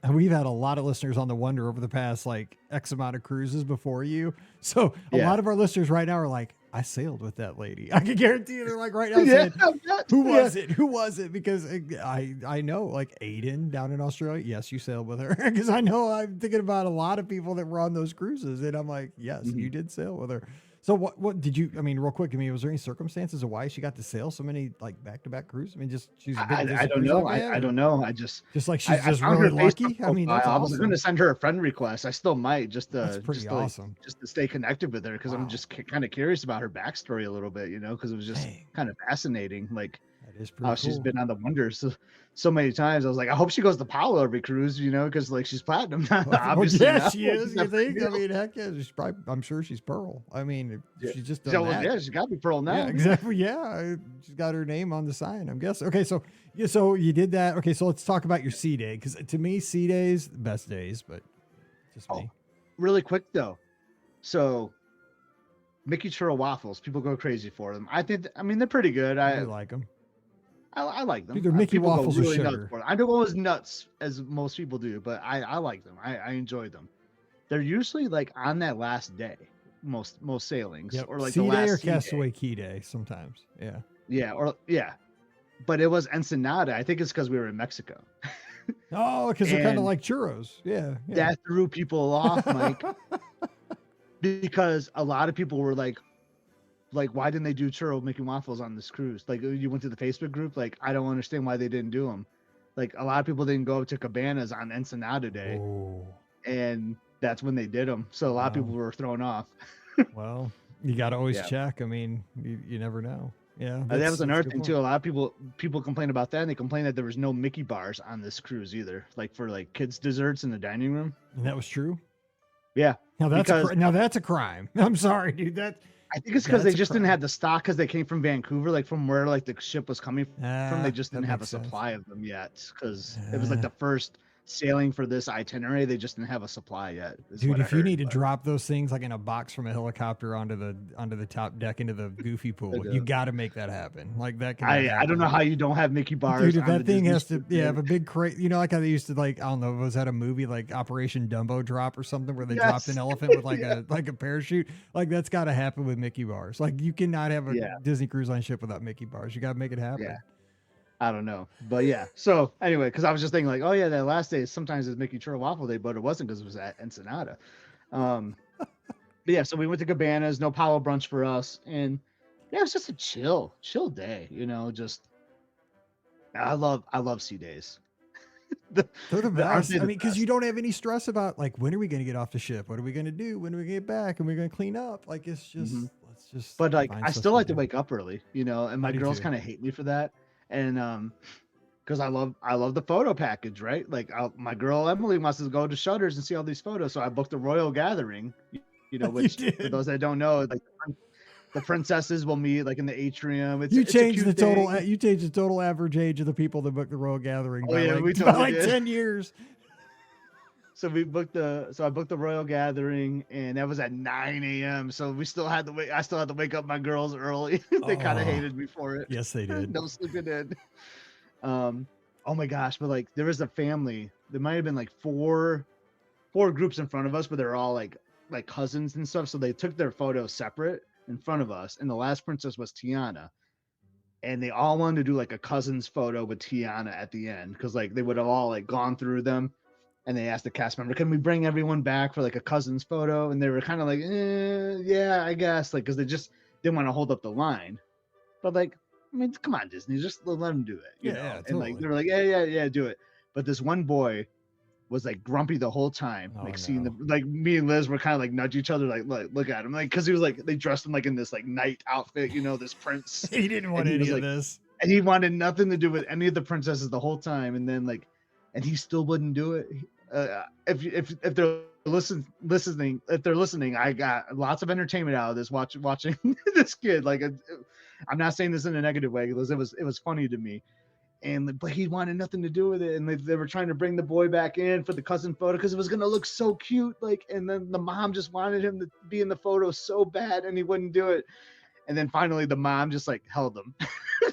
we've had a lot of listeners on the Wonder over the past like X amount of cruises before you. So a Yeah. lot of our listeners right now are like, I sailed with that lady. I can guarantee you they're like right now Yeah, saying, yeah, who yeah. was it? Who was it? Because I know like Aiden down in Australia. Yes, you sailed with her because I know I'm thinking about a lot of people that were on those cruises. And I'm like, yes, Mhm. you did sail with her. So what did you, I mean, real quick, I mean, was there any circumstances of why she got to sail so many like back-to-back cruises? I mean, just she's a big I Disney don't cruiser know. fan I or don't know. just like I she's just found really her Facebook lucky? I mean, profile. that's I was awesome. gonna send her a friend request. I still might That's pretty to like awesome. just to stay connected with her because I'm Wow. just kind of curious about her backstory a little bit, you know, because it was just Dang, kind of fascinating, like that is how pretty she's cool. been on the Wonder so many times. I was like, I hope she goes to Powell every cruise, you know, because like she's platinum now, Well, obviously yeah, now. she Like, is. it's a You big think? I deal. mean, heck yeah, she's probably. I'm sure she's Pearl. I mean, Yeah. if she's just done So that. yeah, she's got to be Pearl Yeah, now. exactly. Yeah, she's got her name on the sign. I'm guessing. Okay, so yeah, so you did that. Okay, so let's talk about your sea day because to me, sea days the best days, but just Oh, me. really quick though. So Mickey Churro waffles, people go crazy for them. I mean, they're pretty good. I do like them. I like Dude, them. they're Mickey People go waffles with really nuts sugar. for them. I don't go as nuts as most people do, but I like them. I enjoy them. They're usually like on that last day, most sailings, Yep, or like the sea day or last sea day. castaway key day sometimes. Yeah. Yeah, or yeah. But it was Ensenada. I think it's because we were in Mexico. Oh, because they're kind of And like churros. Yeah. Yeah. that threw people off, Mike, because a lot of people were like, why didn't they do churro making waffles on this cruise? Like you went to the Facebook group, like I don't understand why they didn't do them. Like a lot of people didn't go to Cabanas on Ensenada Day, Oh, and that's when they did them. So a lot of Wow. people were thrown off. well, you got to always Yeah. check. I mean, you never know. Yeah. That was another that's a good thing point. too. A lot of people complain about that, and they complain that there was no Mickey bars on this cruise either, like for like kids desserts in the dining room. And that was true. Yeah, Now Because- now that's a crime. I'm sorry, dude. I think it's because That's they a just didn't crime. have the stock because they came from Vancouver, like from where like the ship was coming from. They just that didn't have a makes sense. supply of them yet because it was like Ah. the first sailing for this itinerary. They just didn't have a supply yet. is Dude, what I if you heard, need to but- drop those things like in a box from a helicopter onto the top deck into the goofy pool, you got to make that happen. Like that can I don't know how you don't have Mickey bars. Dude, if on that the thing Disney has to ship, have man. a big crate, you know, like how they used to like, I don't know, was that a movie like Operation Dumbo Drop or something where they dropped an Yes. elephant with like a parachute? Like that's got to happen with Mickey bars. Like you cannot have a Yeah. Disney Cruise Line ship without Mickey bars. You got to make it happen. Yeah. I don't know, but yeah. So anyway, because I was just thinking like, oh yeah, that last day sometimes it's Mickey Churro Waffle Day, but it wasn't because it was at Ensenada. But yeah, so we went to Cabanas, no Palo brunch for us, and yeah, it was just a chill day. You know, just I love sea days. They're the Aren't best. they I the mean, because best? you don't have any stress about like when are we going to get off the ship? What are we going to do? When are we going to get back? And we're going to clean up. Like it's just let's just. But like find I stuff still like to do. wake up early, you know, and my do girls too. kind of hate me for that. And because I love the photo package, right? Like my girl Emily wants to go to Shutters and see all these photos, so I booked the Royal Gathering, you know, You which for did. those that don't know, like the princesses will meet like in the atrium. It's You it's a changed cute the total. thing. You changed the total average age of the people that booked the Royal Gathering Oh, by yeah, like, we by totally like did. 10 years. So I booked the Royal Gathering, and that was at 9 a.m. So we still had to wait. I still had to wake up my girls early. They kind Oh. of hated me for it. Yes, they did. No sleeping in. Oh my gosh, but like there was a family. There might have been like four groups in front of us, but they're all like cousins and stuff. So they took their photos separate in front of us, and the last princess was Tiana. And they all wanted to do like a cousin's photo with Tiana at the end because like they would have all like gone through them, and they asked the cast member, "Can we bring everyone back for like a cousin's photo?" And they were kind of like, yeah, I guess, like because they just didn't want to hold up the line. But like I mean, come on, Disney, just let them do it, you know? Yeah, And like totally. they were like, yeah, do it. But this one boy was like grumpy the whole time, Oh, like seeing no. like me and Liz were kind of like nudge each other, like look at him, like because he was like they dressed him like in this like knight outfit, you know, this prince, He didn't want and he any was of like, this. and he wanted nothing to do with any of the princesses the whole time, and then like, and he still wouldn't do it. If they're listening, if they're listening, I got lots of entertainment out of this watching this kid. Like, I'm not saying this in a negative way because it was funny to me. And but he wanted nothing to do with it, and they were trying to bring the boy back in for the cousin photo because it was gonna look so cute. Like, and then the mom just wanted him to be in the photo so bad, and he wouldn't do it. And then finally, the mom just like held him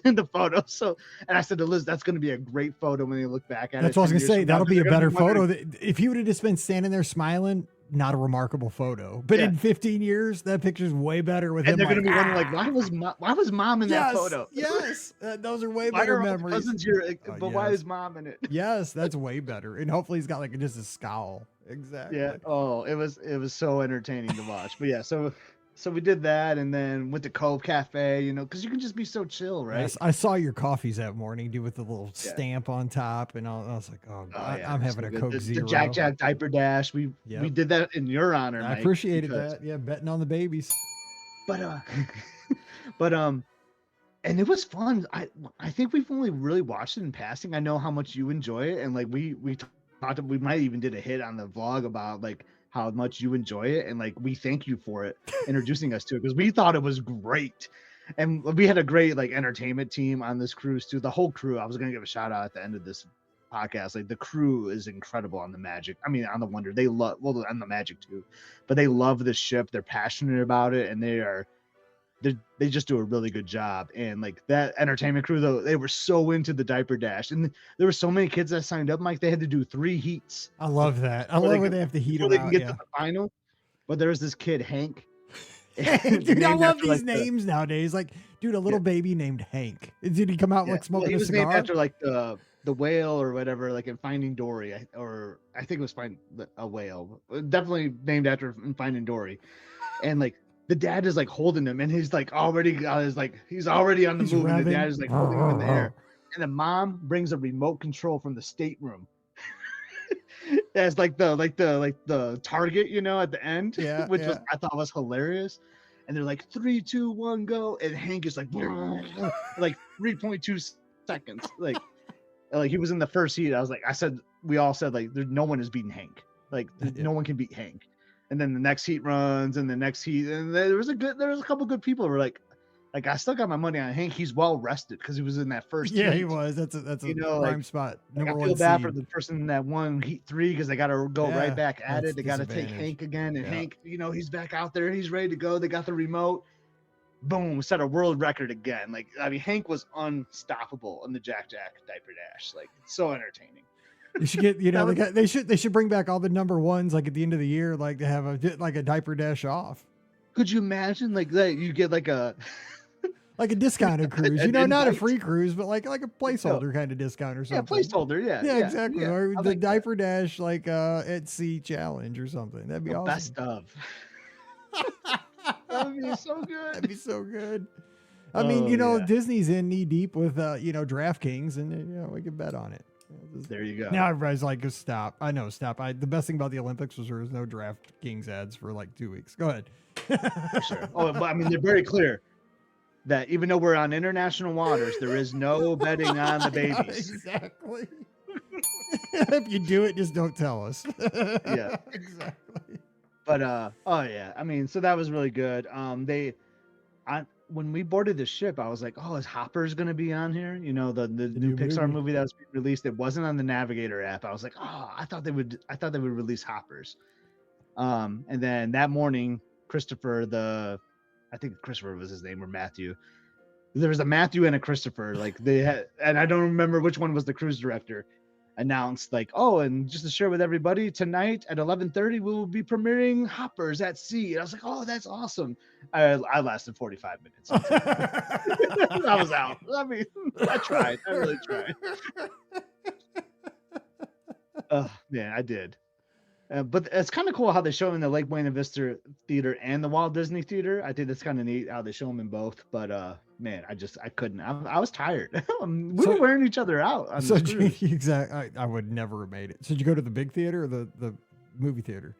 in the photo. So, and I said to Liz, "That's gonna be a great photo when they look back at it." That's what I was 10 gonna years say. from now, That'll be a they're gonna better photo. wondering- If he would have just been standing there smiling, not a remarkable photo. But Yeah. in 15 years, that picture's way better with And him. they're gonna be wondering "Ah." like, why was mom in that Yes, photo? yes, those are way Why better are all the memories. cousins here? Oh, But why yes. is mom in it? Yes, that's way better. And hopefully he's got like just a scowl. Exactly. Yeah. Oh, it was so entertaining to watch. But yeah, so we did that, and then went to Cove Cafe, you know, because you can just be so chill, right? Yes, I saw your coffees that morning, dude, with the little stamp on top, and I was like, "Oh, yeah, I'm it was having so a good. Coke The Zero." Jack Jack diaper dash. We Yep. did that in your honor, I Mike, appreciated because- that. Yeah, betting on the babies. But but and it was fun. I think we've only really watched it in passing. I know how much you enjoy it, and like we talked. We might even did a hit on the vlog about like how much you enjoy it, and like we thank you for it, introducing us to it because we thought it was great, and we had a great like entertainment team on this cruise too. The whole crew. I was gonna give a shout out at the end of this podcast. Like the crew is incredible on the Magic. I mean, on the Wonder. They love on the Magic too, but they love the ship. They're passionate about it, and they just do a really good job. And like that entertainment crew though, they were so into the diaper dash, and there were so many kids that signed up, Mike. They had to do 3 heats. I love that. I Before love when they have to heat before them they can out. get Yeah. to the final. But there was this kid, Hank. Dude, I named love after, these like, names nowadays. Like, dude, a little baby named Hank. Did he come out like well, smoking he a was named cigar? after like the whale or whatever, like in Finding Dory, I think it was a whale. Definitely named after in Finding Dory. And like the dad is like holding him, and he's like already got his like he's already on the He's move, and the revving. dad is like holding him in the air. And the mom brings a remote control from the stateroom as like the target, you know, at the end, Yeah, which was yeah. I thought was hilarious. And they're like 3, 2, 1, go, and Hank is like like 3.2 seconds, like he was in the first heat. We all said like no one is beating Hank, like no one can beat Hank. And then the next heat runs, and the next heat, and there was a couple good people who were like I still got my money on Hank. He's well rested because he was in that first Yeah, heat. he was. That's a You know, prime like, spot. Like, Number I feel one bad seed. for the person that won heat 3 because they got to go Yeah, right back at that's it. They got to take disadvantage. Hank again, and Yeah. Hank, you know, he's back out there. He's ready to go. They got the remote. Boom, set a world record again. Like, I mean, Hank was unstoppable in the Jack Jack diaper dash. Like, it's so entertaining. You should get, you know, That they should bring back all the number ones like at the end of the year, like to have a diaper dash off, Could you imagine like that? You get like a like a discounted cruise, you An know, not a invite. free cruise, but like a placeholder kind of discount or something. placeholder. Yeah, exactly. Yeah. Or I the like that. diaper dash, like at sea challenge or something. That'd be The awesome. best of. That would be so good. That'd be so good. I mean, you know, Disney's in knee deep with, you know, DraftKings, and you know, we can bet on it. There you go. Now everybody's like, stop. I know, stop. The best thing about the Olympics was there was no DraftKings ads for like 2 weeks. Go ahead. For sure. Oh, but I mean, they're very clear that even though we're on international waters, there is no betting on the Yeah, babies. exactly. If you do it, just don't tell us. Yeah. Exactly. But oh yeah, I mean, so that was really good. When we boarded the ship, I was like, oh, is Hopper's gonna be on here? You know, the new Pixar movie that was being released. It wasn't on the Navigator app. I was like, oh, I thought they would release Hoppers. And then that morning, I think Christopher was his name, or Matthew. There was a Matthew and a Christopher. Like they had, and I don't remember which one was the cruise director. Announced like, oh, and just to share with everybody, tonight at 11:30 we will be premiering Hoppers at Sea. And I was like, oh, that's awesome. I lasted 45 minutes. I was out. I mean, I tried. I really tried. Oh man, I did. But it's kind of cool how they show him in the Lake Buena Vista Theater and the Walt Disney Theater. I think that's kind of neat how they show him in both. But man, I couldn't. I was tired. We were wearing each other out on the cruise. Exactly. I would never have made it. So did you go to the big theater or the movie theater?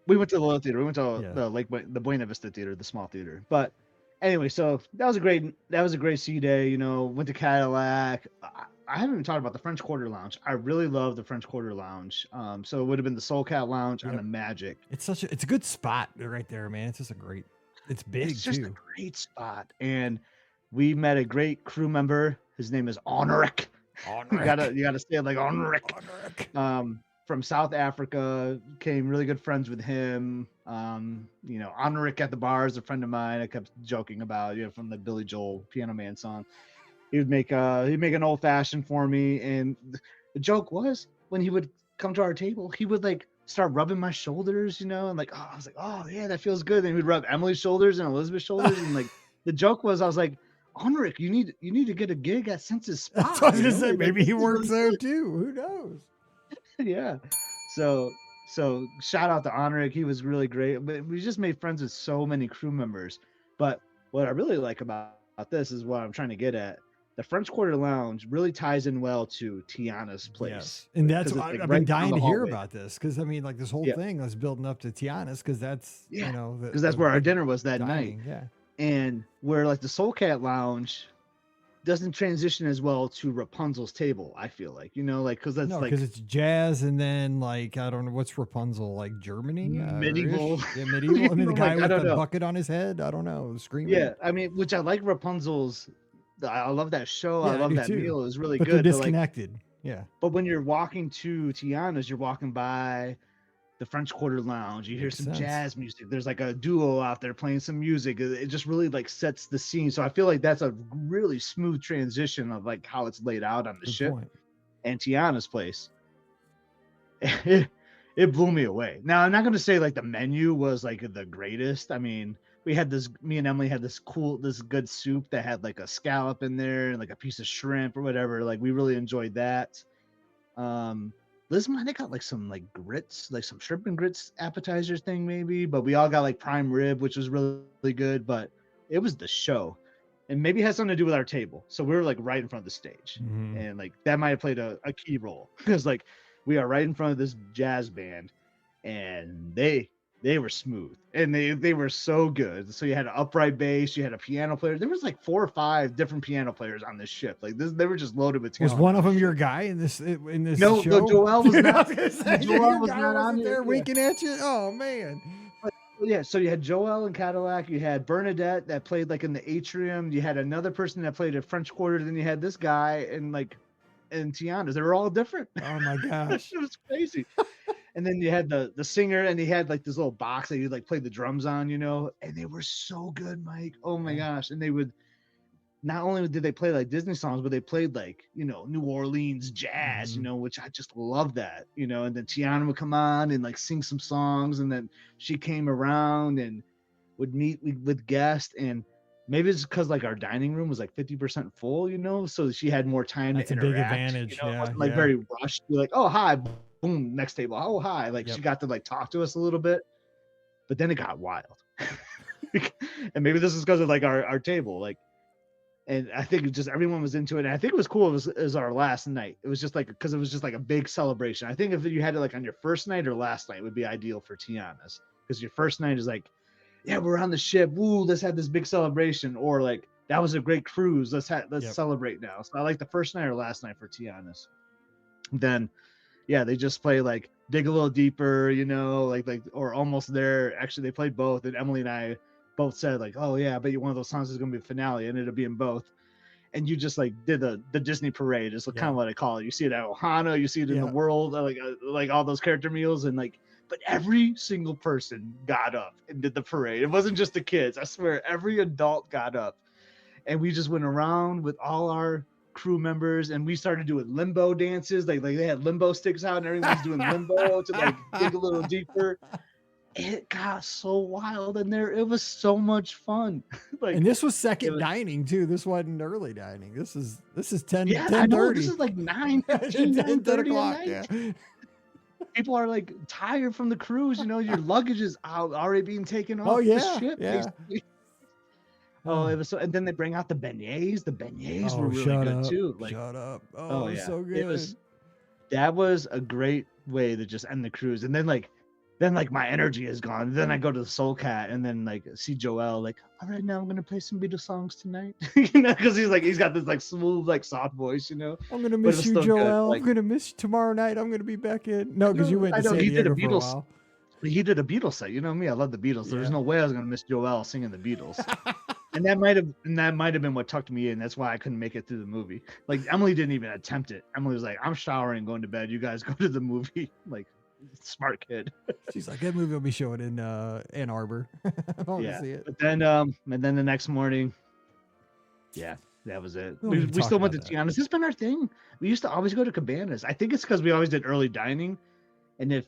We went to the little theater. We went to the Buena Vista Theater, the small theater. But anyway, so that was a great sea day. Went to Cadillac. I haven't even talked about the French Quarter Lounge. I really love the French Quarter Lounge. So it would have been the Soul Cat Lounge on the Magic. It's a good spot right there, man. It's big it's just too. a great spot. And we met a great crew member. His name is Onrik. You gotta say it like Onrik. From South Africa, became really good friends with him. Onrik at the bar is a friend of mine. I kept joking about, from the Billy Joel Piano Man song. He'd make an old fashioned for me, and the joke was when he would come to our table, he would like start rubbing my shoulders, and like, I was like, oh yeah, that feels good. Then he would rub Emily's shoulders and Elizabeth's shoulders, and like the joke was, I was like, Onrik, you need to get a gig at Census Spot. That's what I was gonna say. Maybe he works there too. Who knows? Yeah. So shout out to Onrik. He was really great. But we just made friends with so many crew members. But what I really like about this is what I'm trying to get at. The French Quarter Lounge really ties in well to Tiana's place. Yes. And that's what like I've been dying to hear hallway. about this. Cause I mean, like this whole thing was building up to Tiana's because that's, because that's where our dinner was that night. Yeah. And where like the Soul Cat Lounge doesn't transition as well to Rapunzel's table, I feel like, because that's because it's jazz, and then like I don't know what's Rapunzel, like Germany, medieval. Yeah, medieval. I mean, the guy like, with the bucket on his head. I don't know, screaming. Yeah, I mean, which I like Rapunzel's. I love that show. Yeah, I love that too. meal. It was really But good. They're disconnected. Yeah. But when you're walking to Tiana's, you're walking by the French Quarter Lounge. You hear some jazz music. There's like a duo out there playing some music. It just really like sets the scene. So I feel like that's a really smooth transition of like how it's laid out on the ship. And Tiana's place. It blew me away. Now I'm not going to say like the menu was like the greatest. I mean, me and Emily had this good soup that had like a scallop in there and like a piece of shrimp or whatever. Like we really enjoyed that. Liz might have got like some like grits, like some shrimp and grits appetizer thing maybe, but we all got like prime rib, which was really, really good. But it was the show, and maybe it has something to do with our table. So we were like right in front of the stage, and like that might have played a key role because like we are right in front of this jazz band, and they were smooth and they were so good. So you had an upright bass, you had a piano player. There was like 4 or 5 different piano players on this ship. Like this, they were just loaded with talent. Was one of them your guy in this no, show? No, Joel was not. Joel was not on there winking at you. Oh man. But, yeah, so you had Joel in Cadillac, you had Bernadette that played like in the atrium, you had another person that played at French Quarter, then you had this guy and Tiana's. They were all different. Oh my gosh. It was crazy. And then you had the singer, and he had like this little box that you like play the drums on, and they were so good, Mike. Oh my gosh. And they would, not only did they play like Disney songs, but they played like, New Orleans jazz, which I just love that, and then Tiana would come on and like sing some songs. And then she came around and would meet with guests. And maybe it's because like our dining room was like 50% full, so she had more time to interact. That's a big advantage. It wasn't like very rushed. You're like, oh, hi. Boom, next table. Oh, hi. Like she got to like talk to us a little bit, but then it got wild. And maybe this is because of like our table. Like, and I think just everyone was into it. And I think it was cool. It was our last night. It was just like, because it was just like a big celebration. I think if you had it like on your first night or last night, it would be ideal for Tiana's, because your first night is like, yeah, we're on the ship. Woo, let's have this big celebration. Or like, that was a great cruise. Let's celebrate now. So I like the first night or last night for Tiana's. Then, yeah, they just play like Dig a Little Deeper, like or Almost There. Actually, they played both, and Emily and I both said like, oh yeah, I bet you one of those songs is gonna be the finale, and it'll be in both. And you just like did the Disney parade, is kind of what I call it. You see it at Ohana, you see it in the world, like all those character meals, and like, but every single person got up and did the parade. It wasn't just the kids. I swear, every adult got up, and we just went around with all our crew members, and we started doing limbo dances. Like they had limbo sticks out, and everyone's doing limbo to like dig a little deeper. It got so wild in there. It was so much fun. And this was second dining too. This wasn't early dining. This is 10. Yeah, 10:30. I know. This is like 9, 10 o'clock. Yeah. people are like tired from the cruise. You know, your luggage is out already being taken off Oh, the yeah, ship. yeah. Basically. Oh, it was so. And then they bring out the beignets. The beignets were really shut good up. too. Like, Shut up. oh Oh, yeah, so good. it was. That was a great way to just end the cruise. And then my energy is gone. Then I go to the Soul Cat and then like see Joel like, all right, now I'm gonna play some Beatles songs tonight. You know, because he's got this like smooth, like soft voice, you know. I'm gonna But it miss was you, still good, Joel. like- I'm gonna miss you tomorrow night. I'm gonna be back in. No, because you went I to know San he did a Diego for a Beatles. while. He did a Beatles set. You know me, I love the Beatles. There was Yeah. no way I was gonna miss Joel singing the Beatles. And that might have been what tucked me in. That's why I couldn't make it through the movie. Like Emily didn't even attempt it. Emily was like, I'm showering, going to bed. You guys go to the movie. Like, smart kid. She's like, that movie will be showing in Ann Arbor. I want to see it. But then and then the next morning, yeah, that was it. Oh, We we still went talked to about Tiana's. This has been our thing. We used to always go to Cabanas. I think it's because we always did early dining. And if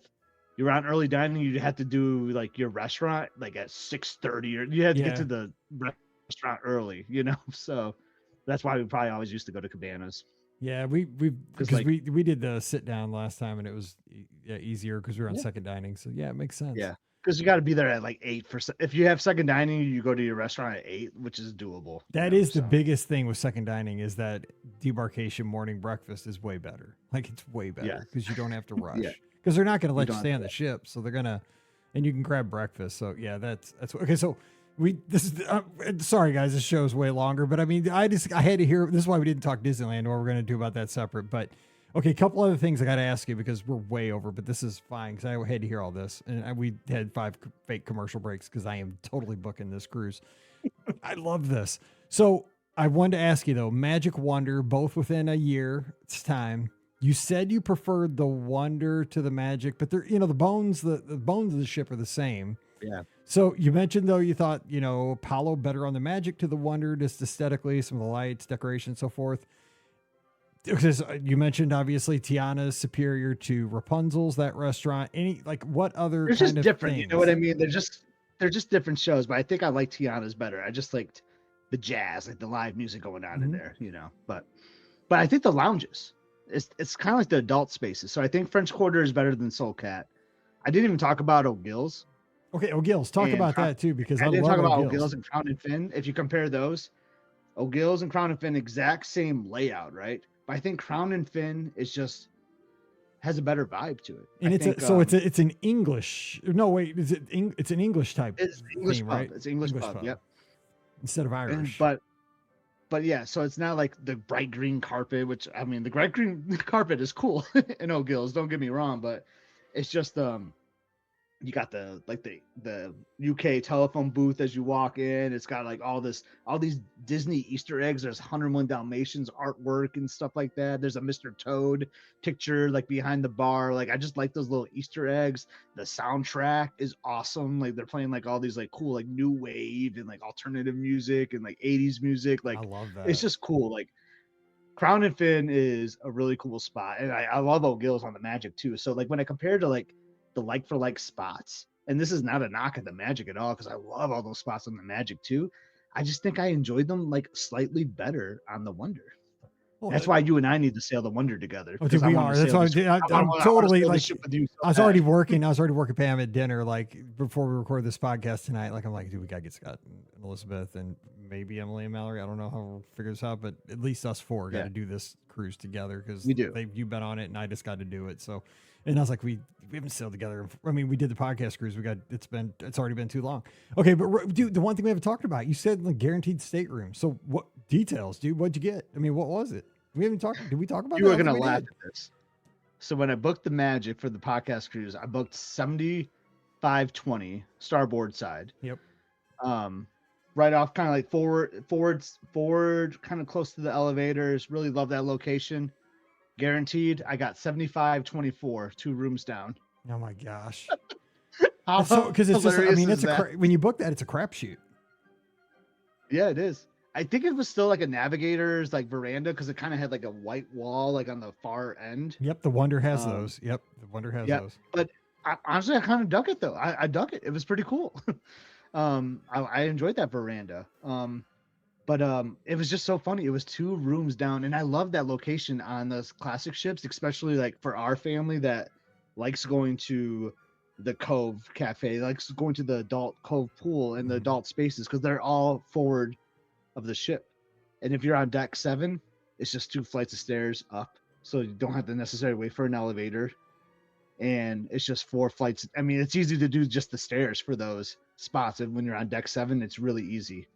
you were on early dining, you'd have to do like your restaurant like at 6:30, or you had to get to the restaurant early, you know. So that's why we probably always used to go to Cabanas. Yeah, because like- we did the sit down last time and it was easier because we were on Yeah. second dining. So yeah, it makes sense. Yeah, because you got to be there at like 8 for. If you have second dining, you go to your restaurant at 8, which is doable. That is the biggest thing with second dining is that debarkation morning breakfast is way better. Like it's way better because you don't have to rush. Because they're not going to let you stay on the ship, so they're gonna, and you can grab breakfast. So yeah, that's okay. So sorry guys, this show is way longer, but I mean, I had to hear. This is why we didn't talk Disneyland, or we're gonna do about that separate. But okay, a couple other things I got to ask you because we're way over, but this is fine because I had to hear all this, and we had 5 fake commercial breaks because I am totally booking this cruise. I love this. So I wanted to ask you though, Magic Wonder, both within a year's time. You said you preferred the Wonder to the Magic, but they're, the bones of the ship are the same. Yeah. So you mentioned though, you thought, Apollo better on the Magic to the Wonder, just aesthetically, some of the lights, decoration, so forth. Because you mentioned obviously Tiana's superior to Rapunzel's, that restaurant. What other They're kind just of different. things? You know what I mean? They're just different shows, but I think I like Tiana's better. I just liked the jazz, like the live music going on in there, But I think the lounges, it's kind of like the adult spaces. So I think French Quarter is better than Soul Cat. I didn't even talk about O'Gill's. Okay, O'Gill's. Talk about that too, because I didn't love talk about O'Gill's. O'Gill's and Crown and Fin. If you compare those, O'Gill's and Crown and Fin, exact same layout, right? But I think Crown and Fin has a better vibe to it. And it's an English. No, wait, it's an English type. It's English theme, pub. right? It's English pub. Yep. Instead of Irish. But yeah, so it's not like the bright green carpet, which I mean, the bright green carpet is cool in O'Gill's. Don't get me wrong, but it's just you got the UK telephone booth as you walk in. It's got like all these Disney Easter eggs. There's 101 Dalmatians artwork and stuff like that. There's a Mr. Toad picture like behind the bar. Like I just like those little Easter eggs. The soundtrack is awesome. Like they're playing like all these like cool like new wave and like alternative music and like 80s music. Like I love that. It's just cool. Like Crown and Fin is a really cool spot, and I love O'Gill's on the Magic too. So like when I compare to like the like for like spots, and this is not a knock at the Magic at all because I love all those spots on the Magic too. I just think I enjoyed them like slightly better on the Wonder. Well, that's why you and I need to sail the Wonder together. Oh, dude, we are. That's why I'm totally like. I was already working. Pam at dinner like before we record this podcast tonight. Like I'm like, dude, we gotta get Scott and Elizabeth and maybe Emily and Mallory. I don't know how we'll figure this out, but at least us 4 got to do this cruise together because we do. You've been on it and I just got to do it. So, and I was like, we haven't sailed together. I mean, we did the podcast cruise. It's already been too long. Okay, but dude, the one thing we haven't talked about, you said like guaranteed stateroom. So what details, dude? What'd you get? I mean, what was it? We haven't talked. Did we talk about? You were gonna laugh at this. So when I booked the Magic for the podcast cruise, I booked 7520 starboard side. Yep. Right off, kind of like forward, kind of close to the elevators. Really love that location. Guaranteed. I got 7524, 2 rooms down. Oh my gosh. Because it's just. I mean, when you book that, it's a crapshoot. Yeah, it is. I think it was still like a navigator's like veranda because it kind of had like a white wall like on the far end. Yep, the Wonder has those. Yep, the Wonder has those. But honestly, I kind of dug it though. I dug it. It was pretty cool. I enjoyed that veranda. But it was just so funny. It was 2 rooms down, and I love that location on those classic ships, especially like for our family that likes going to the Cove Cafe, likes going to the adult Cove pool and the adult spaces because they're all forward of the ship. And if you're on deck 7, it's just 2 flights of stairs up, so you don't have to necessarily wait for an elevator. And it's just 4 flights. I mean, it's easy to do just the stairs for those spots. And when you're on deck 7, it's really easy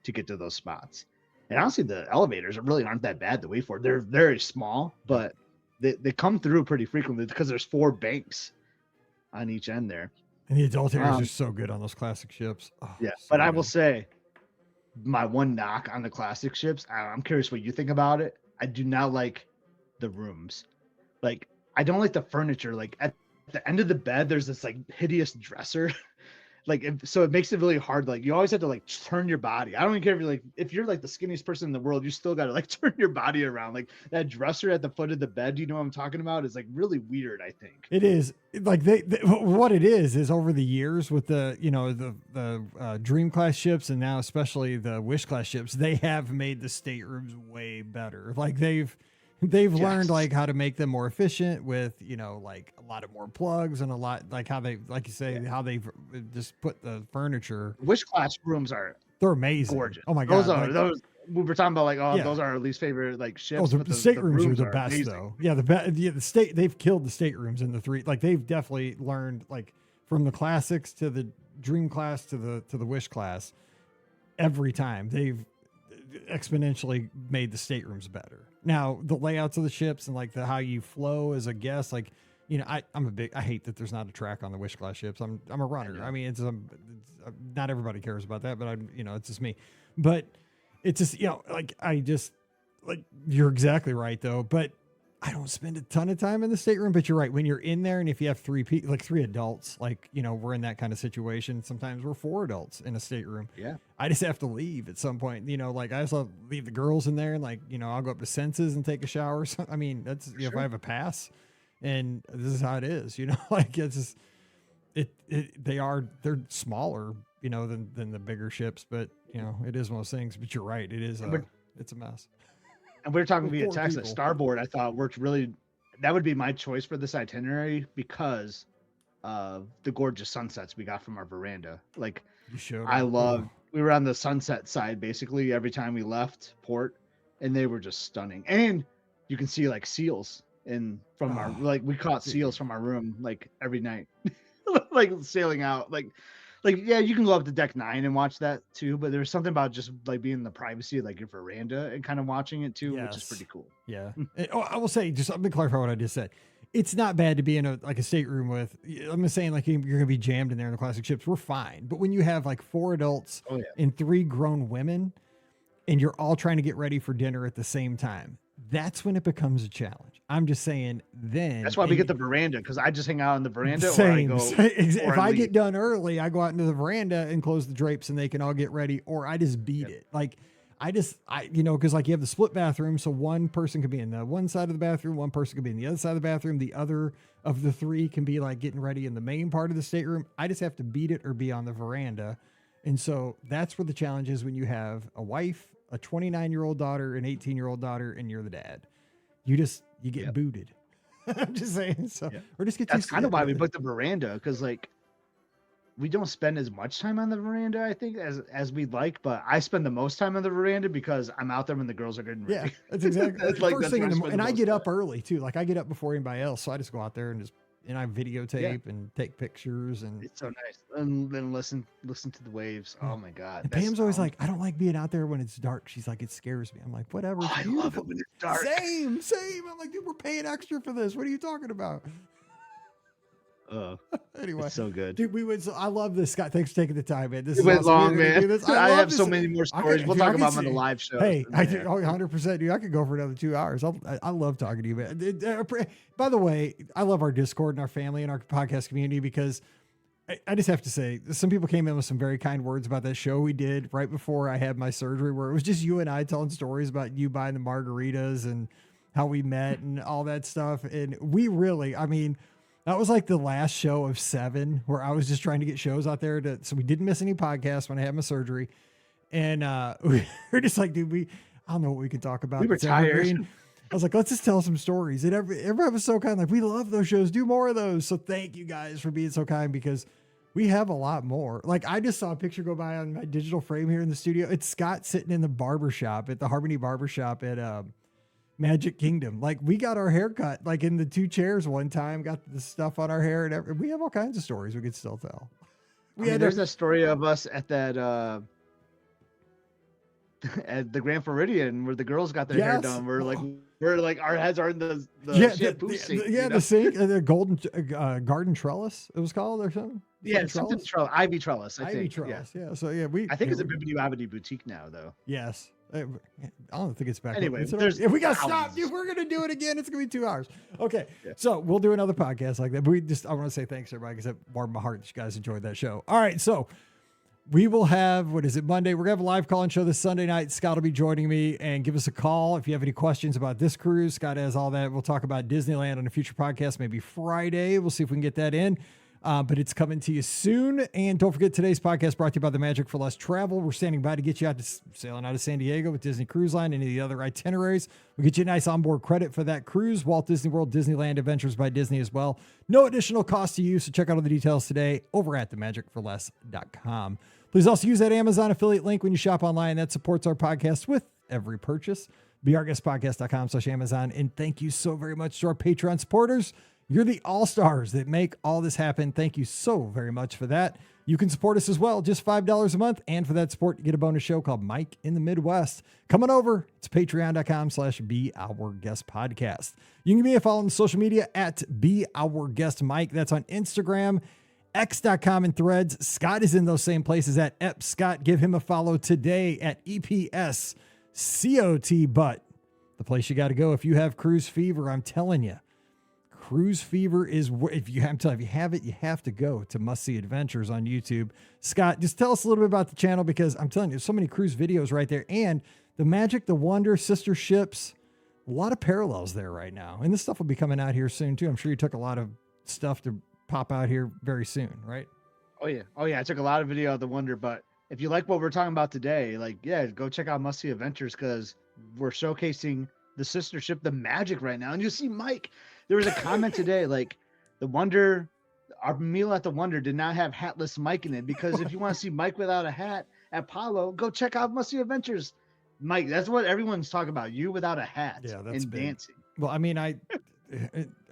to get to those spots. And honestly, the elevators really aren't that bad to wait for. They're very small, but they come through pretty frequently because there's 4 banks on each end there. And the adult areas are so good on those classic ships. Oh, yeah, so but I good. will say, my one knock on the classic ships, I'm curious what you think about it. I do not like the rooms. Like, I don't like the furniture. Like, at the end of the bed, there's this like hideous dresser. So it makes it really hard. Like, you always have to like turn your body. I don't even care if you're like the skinniest person in the world, you still got to like turn your body around. Like, that dresser at the foot of the bed, you know what I'm talking about, is like really weird, I think. It is like what it is over the years with the, you know, the Dream class ships, and now especially the Wish class ships, they have made the staterooms way better. Like, they've learned like how to make them more efficient with, you know, like a lot of more plugs and a lot like how they, like you say, how they've just put the furniture. Wish class rooms they're amazing. gorgeous. Oh my God. Those we were talking about, like, those are our least favorite like ships. Oh, the staterooms are the best amazing. though. Yeah. The state, they've killed the staterooms in the 3. Like, they've definitely learned, like, from the classics to the Dream class to the Wish class, every time they've exponentially made the staterooms better. Now, the layouts of the ships and like how you flow as a guest, like, you know, I hate that there's not a track on the Wish class ships. I'm a runner. I mean, it's not everybody cares about that, but it's just me. But it's just, you know, like, you're exactly right though. But I don't spend a ton of time in the stateroom, but you're right. When you're in there, and if you have 3 adults, like, you know, we're in that kind of situation. Sometimes we're 4 adults in a stateroom. Yeah. I just have to leave at some point, you know, like, I just leave the girls in there, and like, you know, I'll go up to Senses and take a shower. So, I mean, that's, you know, if I have a pass, and this is how it is, you know, like, it's just, they're smaller, you know, than the bigger ships, but, you know, it is one of those things. But you're right. It is, it's a mess. And we were talking via 4 text that people. Starboard, I thought, worked really. That would be my choice for this itinerary because of the gorgeous sunsets we got from our veranda. Like, we were on the sunset side basically every time we left port, and they were just stunning. And you can see like seals from our, like, we caught seals from our room like every night, like sailing out. Like, yeah, you can go up to deck 9 and watch that too, but there's something about just like being in the privacy of like your veranda and kind of watching it too, which is pretty cool. Yeah. I will say, just let me clarify what I just said. It's not bad to be in a stateroom with, I'm just saying, like, you're going to be jammed in there in the classic ships. We're fine. But when you have like 4 adults and 3 grown women, and you're all trying to get ready for dinner at the same time, that's when it becomes a challenge. I'm just saying, then that's why we get the veranda, because I just hang out on the veranda. Same. Or I go, if I get done early, I go out into the veranda and close the drapes, and they can all get ready, or I just beat it. Like, you know, because like you have the split bathroom, so one person could be in the one side of the bathroom, one person could be in the other side of the bathroom, the other of the 3 can be like getting ready in the main part of the stateroom. I just have to beat it or be on the veranda. And so that's where the challenge is when you have a wife, a 29-year-old daughter, an 18-year-old daughter, and you're the dad. You get booted. I'm just saying. So, or just get. That's kind of why we booked the veranda, because like we don't spend as much time on the veranda, I think, as we'd like. But I spend the most time on the veranda because I'm out there when the girls are getting ready. Yeah, that's exactly. That's like, first thing in the morning, and I get up time. early too. Like, I get up before anybody else, so I just go out there and I videotape and take pictures, and it's so nice. And then listen to the waves. Oh my God. And Pam's always like, I don't like being out there when it's dark. She's like, it scares me. I'm like, whatever. I love it when it's dark. Same. I'm like, dude, we're paying extra for this. What are you talking about? Anyway, it's so good, dude. I love this, Scott. Thanks for taking the time, man. This went awesome. long, man. I have so many more stories. We'll talk about them on the live show. Hey, I do 100%. Dude, I could go for another 2 hours. I love talking to you, man. By the way, I love our Discord and our family and our podcast community, because I just have to say, some people came in with some very kind words about that show we did right before I had my surgery, where it was just you and I telling stories about you buying the margaritas and how we met and all that stuff. And we really, I mean, that was like the last show of 7 where I was just trying to get shows out there so we didn't miss any podcasts when I had my surgery. And we're just like, dude, I don't know what we can talk about. We were tired. I was like, let's just tell some stories. And everyone was so kind. Like, we love those shows. Do more of those. So thank you guys for being so kind, because we have a lot more. Like, I just saw a picture go by on my digital frame here in the studio. It's Scott sitting in the barbershop at the Harmony Barbershop at Magic Kingdom. Like, we got our hair cut, like in the 2 chairs one time, got the stuff on our hair, and we have all kinds of stories we could still tell. There's a story of us at that at the Grand Floridian where the girls got their hair done. We're like our heads are in the shampoo sink. The sink, the golden garden trellis, it was called, or something. Yeah, something trellis, ivy trellis. I think. Trellis. Yeah. So I think it's a Bibbidi Bobbidi boutique now, though. Yes. I don't think it's back. Anyway, if we got to stop, if we're going to do it again, it's going to be 2 hours. Okay. Yeah. So we'll do another podcast like that. But I want to say thanks to everybody, because it warmed my heart that you guys enjoyed that show. All right. So we will have, Monday? We're going to have a live call-in show this Sunday night. Scott will be joining me, and give us a call if you have any questions about this cruise. Scott has all that. We'll talk about Disneyland on a future podcast, maybe Friday. We'll see if we can get that in. But it's coming to you soon. And don't forget, today's podcast brought to you by the Magic for Less Travel. We're standing by to get you sailing out of San Diego with Disney Cruise Line and any of the other itineraries. We'll get you a nice onboard credit for that cruise. Walt Disney World, Disneyland Adventures by Disney as well. No additional cost to you. So check out all the details today over at themagicforless.com. Please also use that Amazon affiliate link when you shop online. That supports our podcast with every purchase. BeOurGuestPodcast.com/Amazon. And thank you so very much to our Patreon supporters. You're the all-stars that make all this happen. Thank you so very much for that. You can support us as well, just $5 a month. And for that support, you get a bonus show called Mike in the Midwest. Coming over, it's patreon.com/BeOurGuestPodcast. You can give me a follow on social media at BeOurGuestMike. That's on Instagram, X.com, and Threads. Scott is in those same places at EpScott. Give him a follow today at EPSCOT. But the place you got to go if you have cruise fever, I'm telling you. Cruise fever is, if you have it, you have to go to Must See Adventures on YouTube. Scott, just tell us a little bit about the channel, because I'm telling you, there's so many cruise videos right there, and the Magic, the Wonder, sister ships, a lot of parallels there right now. And this stuff will be coming out here soon too. I'm sure you took a lot of stuff to pop out here very soon, right? Oh yeah. I took a lot of video of the Wonder, but if you like what we're talking about today, go check out Must See Adventures, because we're showcasing the sister ship, the Magic, right now. And you see Mike. There was a comment today, like the Wonder, our meal at the Wonder did not have hatless Mike in it, because if you want to see Mike without a hat at Palo, go check out Must See Adventures. Mike, that's what everyone's talking about. You without a hat and dancing. Well, I mean,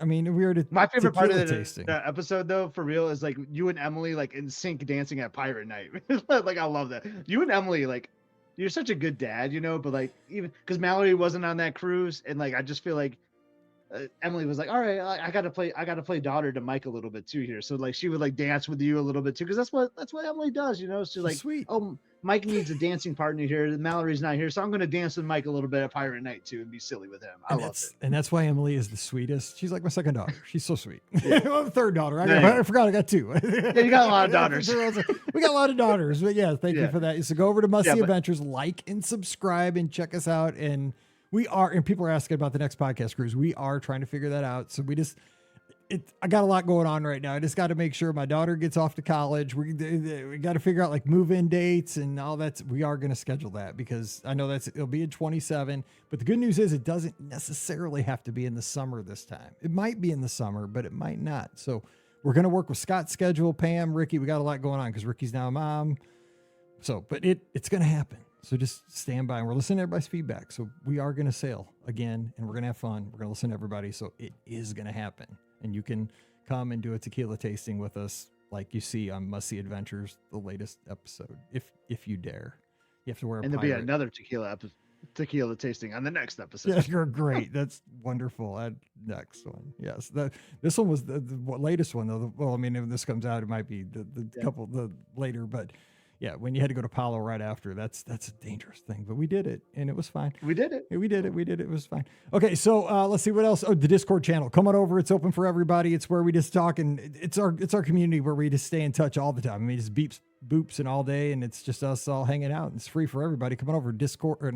we were my favorite part of the episode, though, for real, is like you and Emily like in sync dancing at Pirate Night. Like, I love that. You and Emily, like, you're such a good dad, but like, even because Mallory wasn't on that cruise, and like I just feel like Emily was like, all right, I gotta play daughter to Mike a little bit too here. So like she would like dance with you a little bit too, because that's what Emily does, She's like, sweet. Oh, Mike needs a dancing partner here. Mallory's not here, so I'm gonna dance with Mike a little bit at Pirate Night too and be silly with him. I love it. And that's why Emily is the sweetest. She's like my second daughter. She's so sweet. Well, the third daughter. I forgot I got 2. Yeah, you got a lot of daughters. We got a lot of daughters. But yeah, thank you for that. So go over to Must See Adventures, like and subscribe, and check us out. And people are asking about the next podcast cruise. We are trying to figure that out. So I got a lot going on right now. I just got to make sure my daughter gets off to college. We got to figure out like move-in dates and all that. We are going to schedule that, because I know it'll be in 27, but the good news is it doesn't necessarily have to be in the summer this time. It might be in the summer, but it might not. So we're going to work with Scott's schedule, Pam, Ricky. We got a lot going on because Ricky's now a mom. So, but it's going to happen. So just stand by, and we're listening to everybody's feedback. So we are going to sail again, and we're going to have fun. We're going to listen to everybody. So it is going to happen. And you can come and do a tequila tasting with us, like you see on Must See Adventures, the latest episode, if you dare. You have to wear a pirate. And there'll be another tequila tasting on the next episode. Yeah, you're great. That's wonderful. Next one. Yes. This one was the latest one, though. Well, I mean, if this comes out, it might be the couple later, but yeah, when you had to go to Palo right after, that's a dangerous thing, but we did it and it was fine. We did it. It was fine. Okay. So let's see what else. Oh, the Discord channel, come on over. It's open for everybody. It's where we just talk, and it's our community where we just stay in touch all the time. I mean, just beeps, boops and all day, and it's just us all hanging out. It's free for everybody. Come on over Discord it's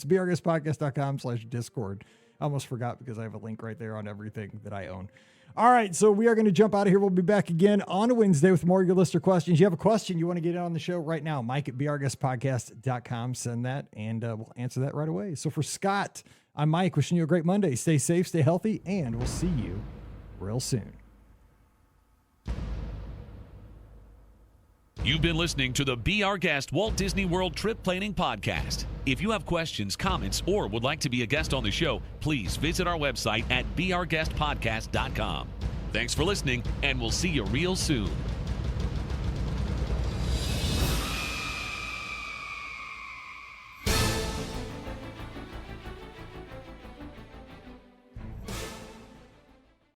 beourguestpodcast.com/Discord. I almost forgot because I have a link right there on everything that I own. All right, so we are going to jump out of here. We'll be back again on a Wednesday with more of your listener questions. You have a question you want to get in on the show right now, Mike@BRGuestPodcast.com. Send that, and we'll answer that right away. So for Scott, I'm Mike, wishing you a great Monday. Stay safe, stay healthy, and we'll see you real soon. You've been listening to the Be Our Guest Walt Disney World Trip Planning Podcast. If you have questions, comments, or would like to be a guest on the show, please visit our website at beourguestpodcast.com. Thanks for listening, and we'll see you real soon.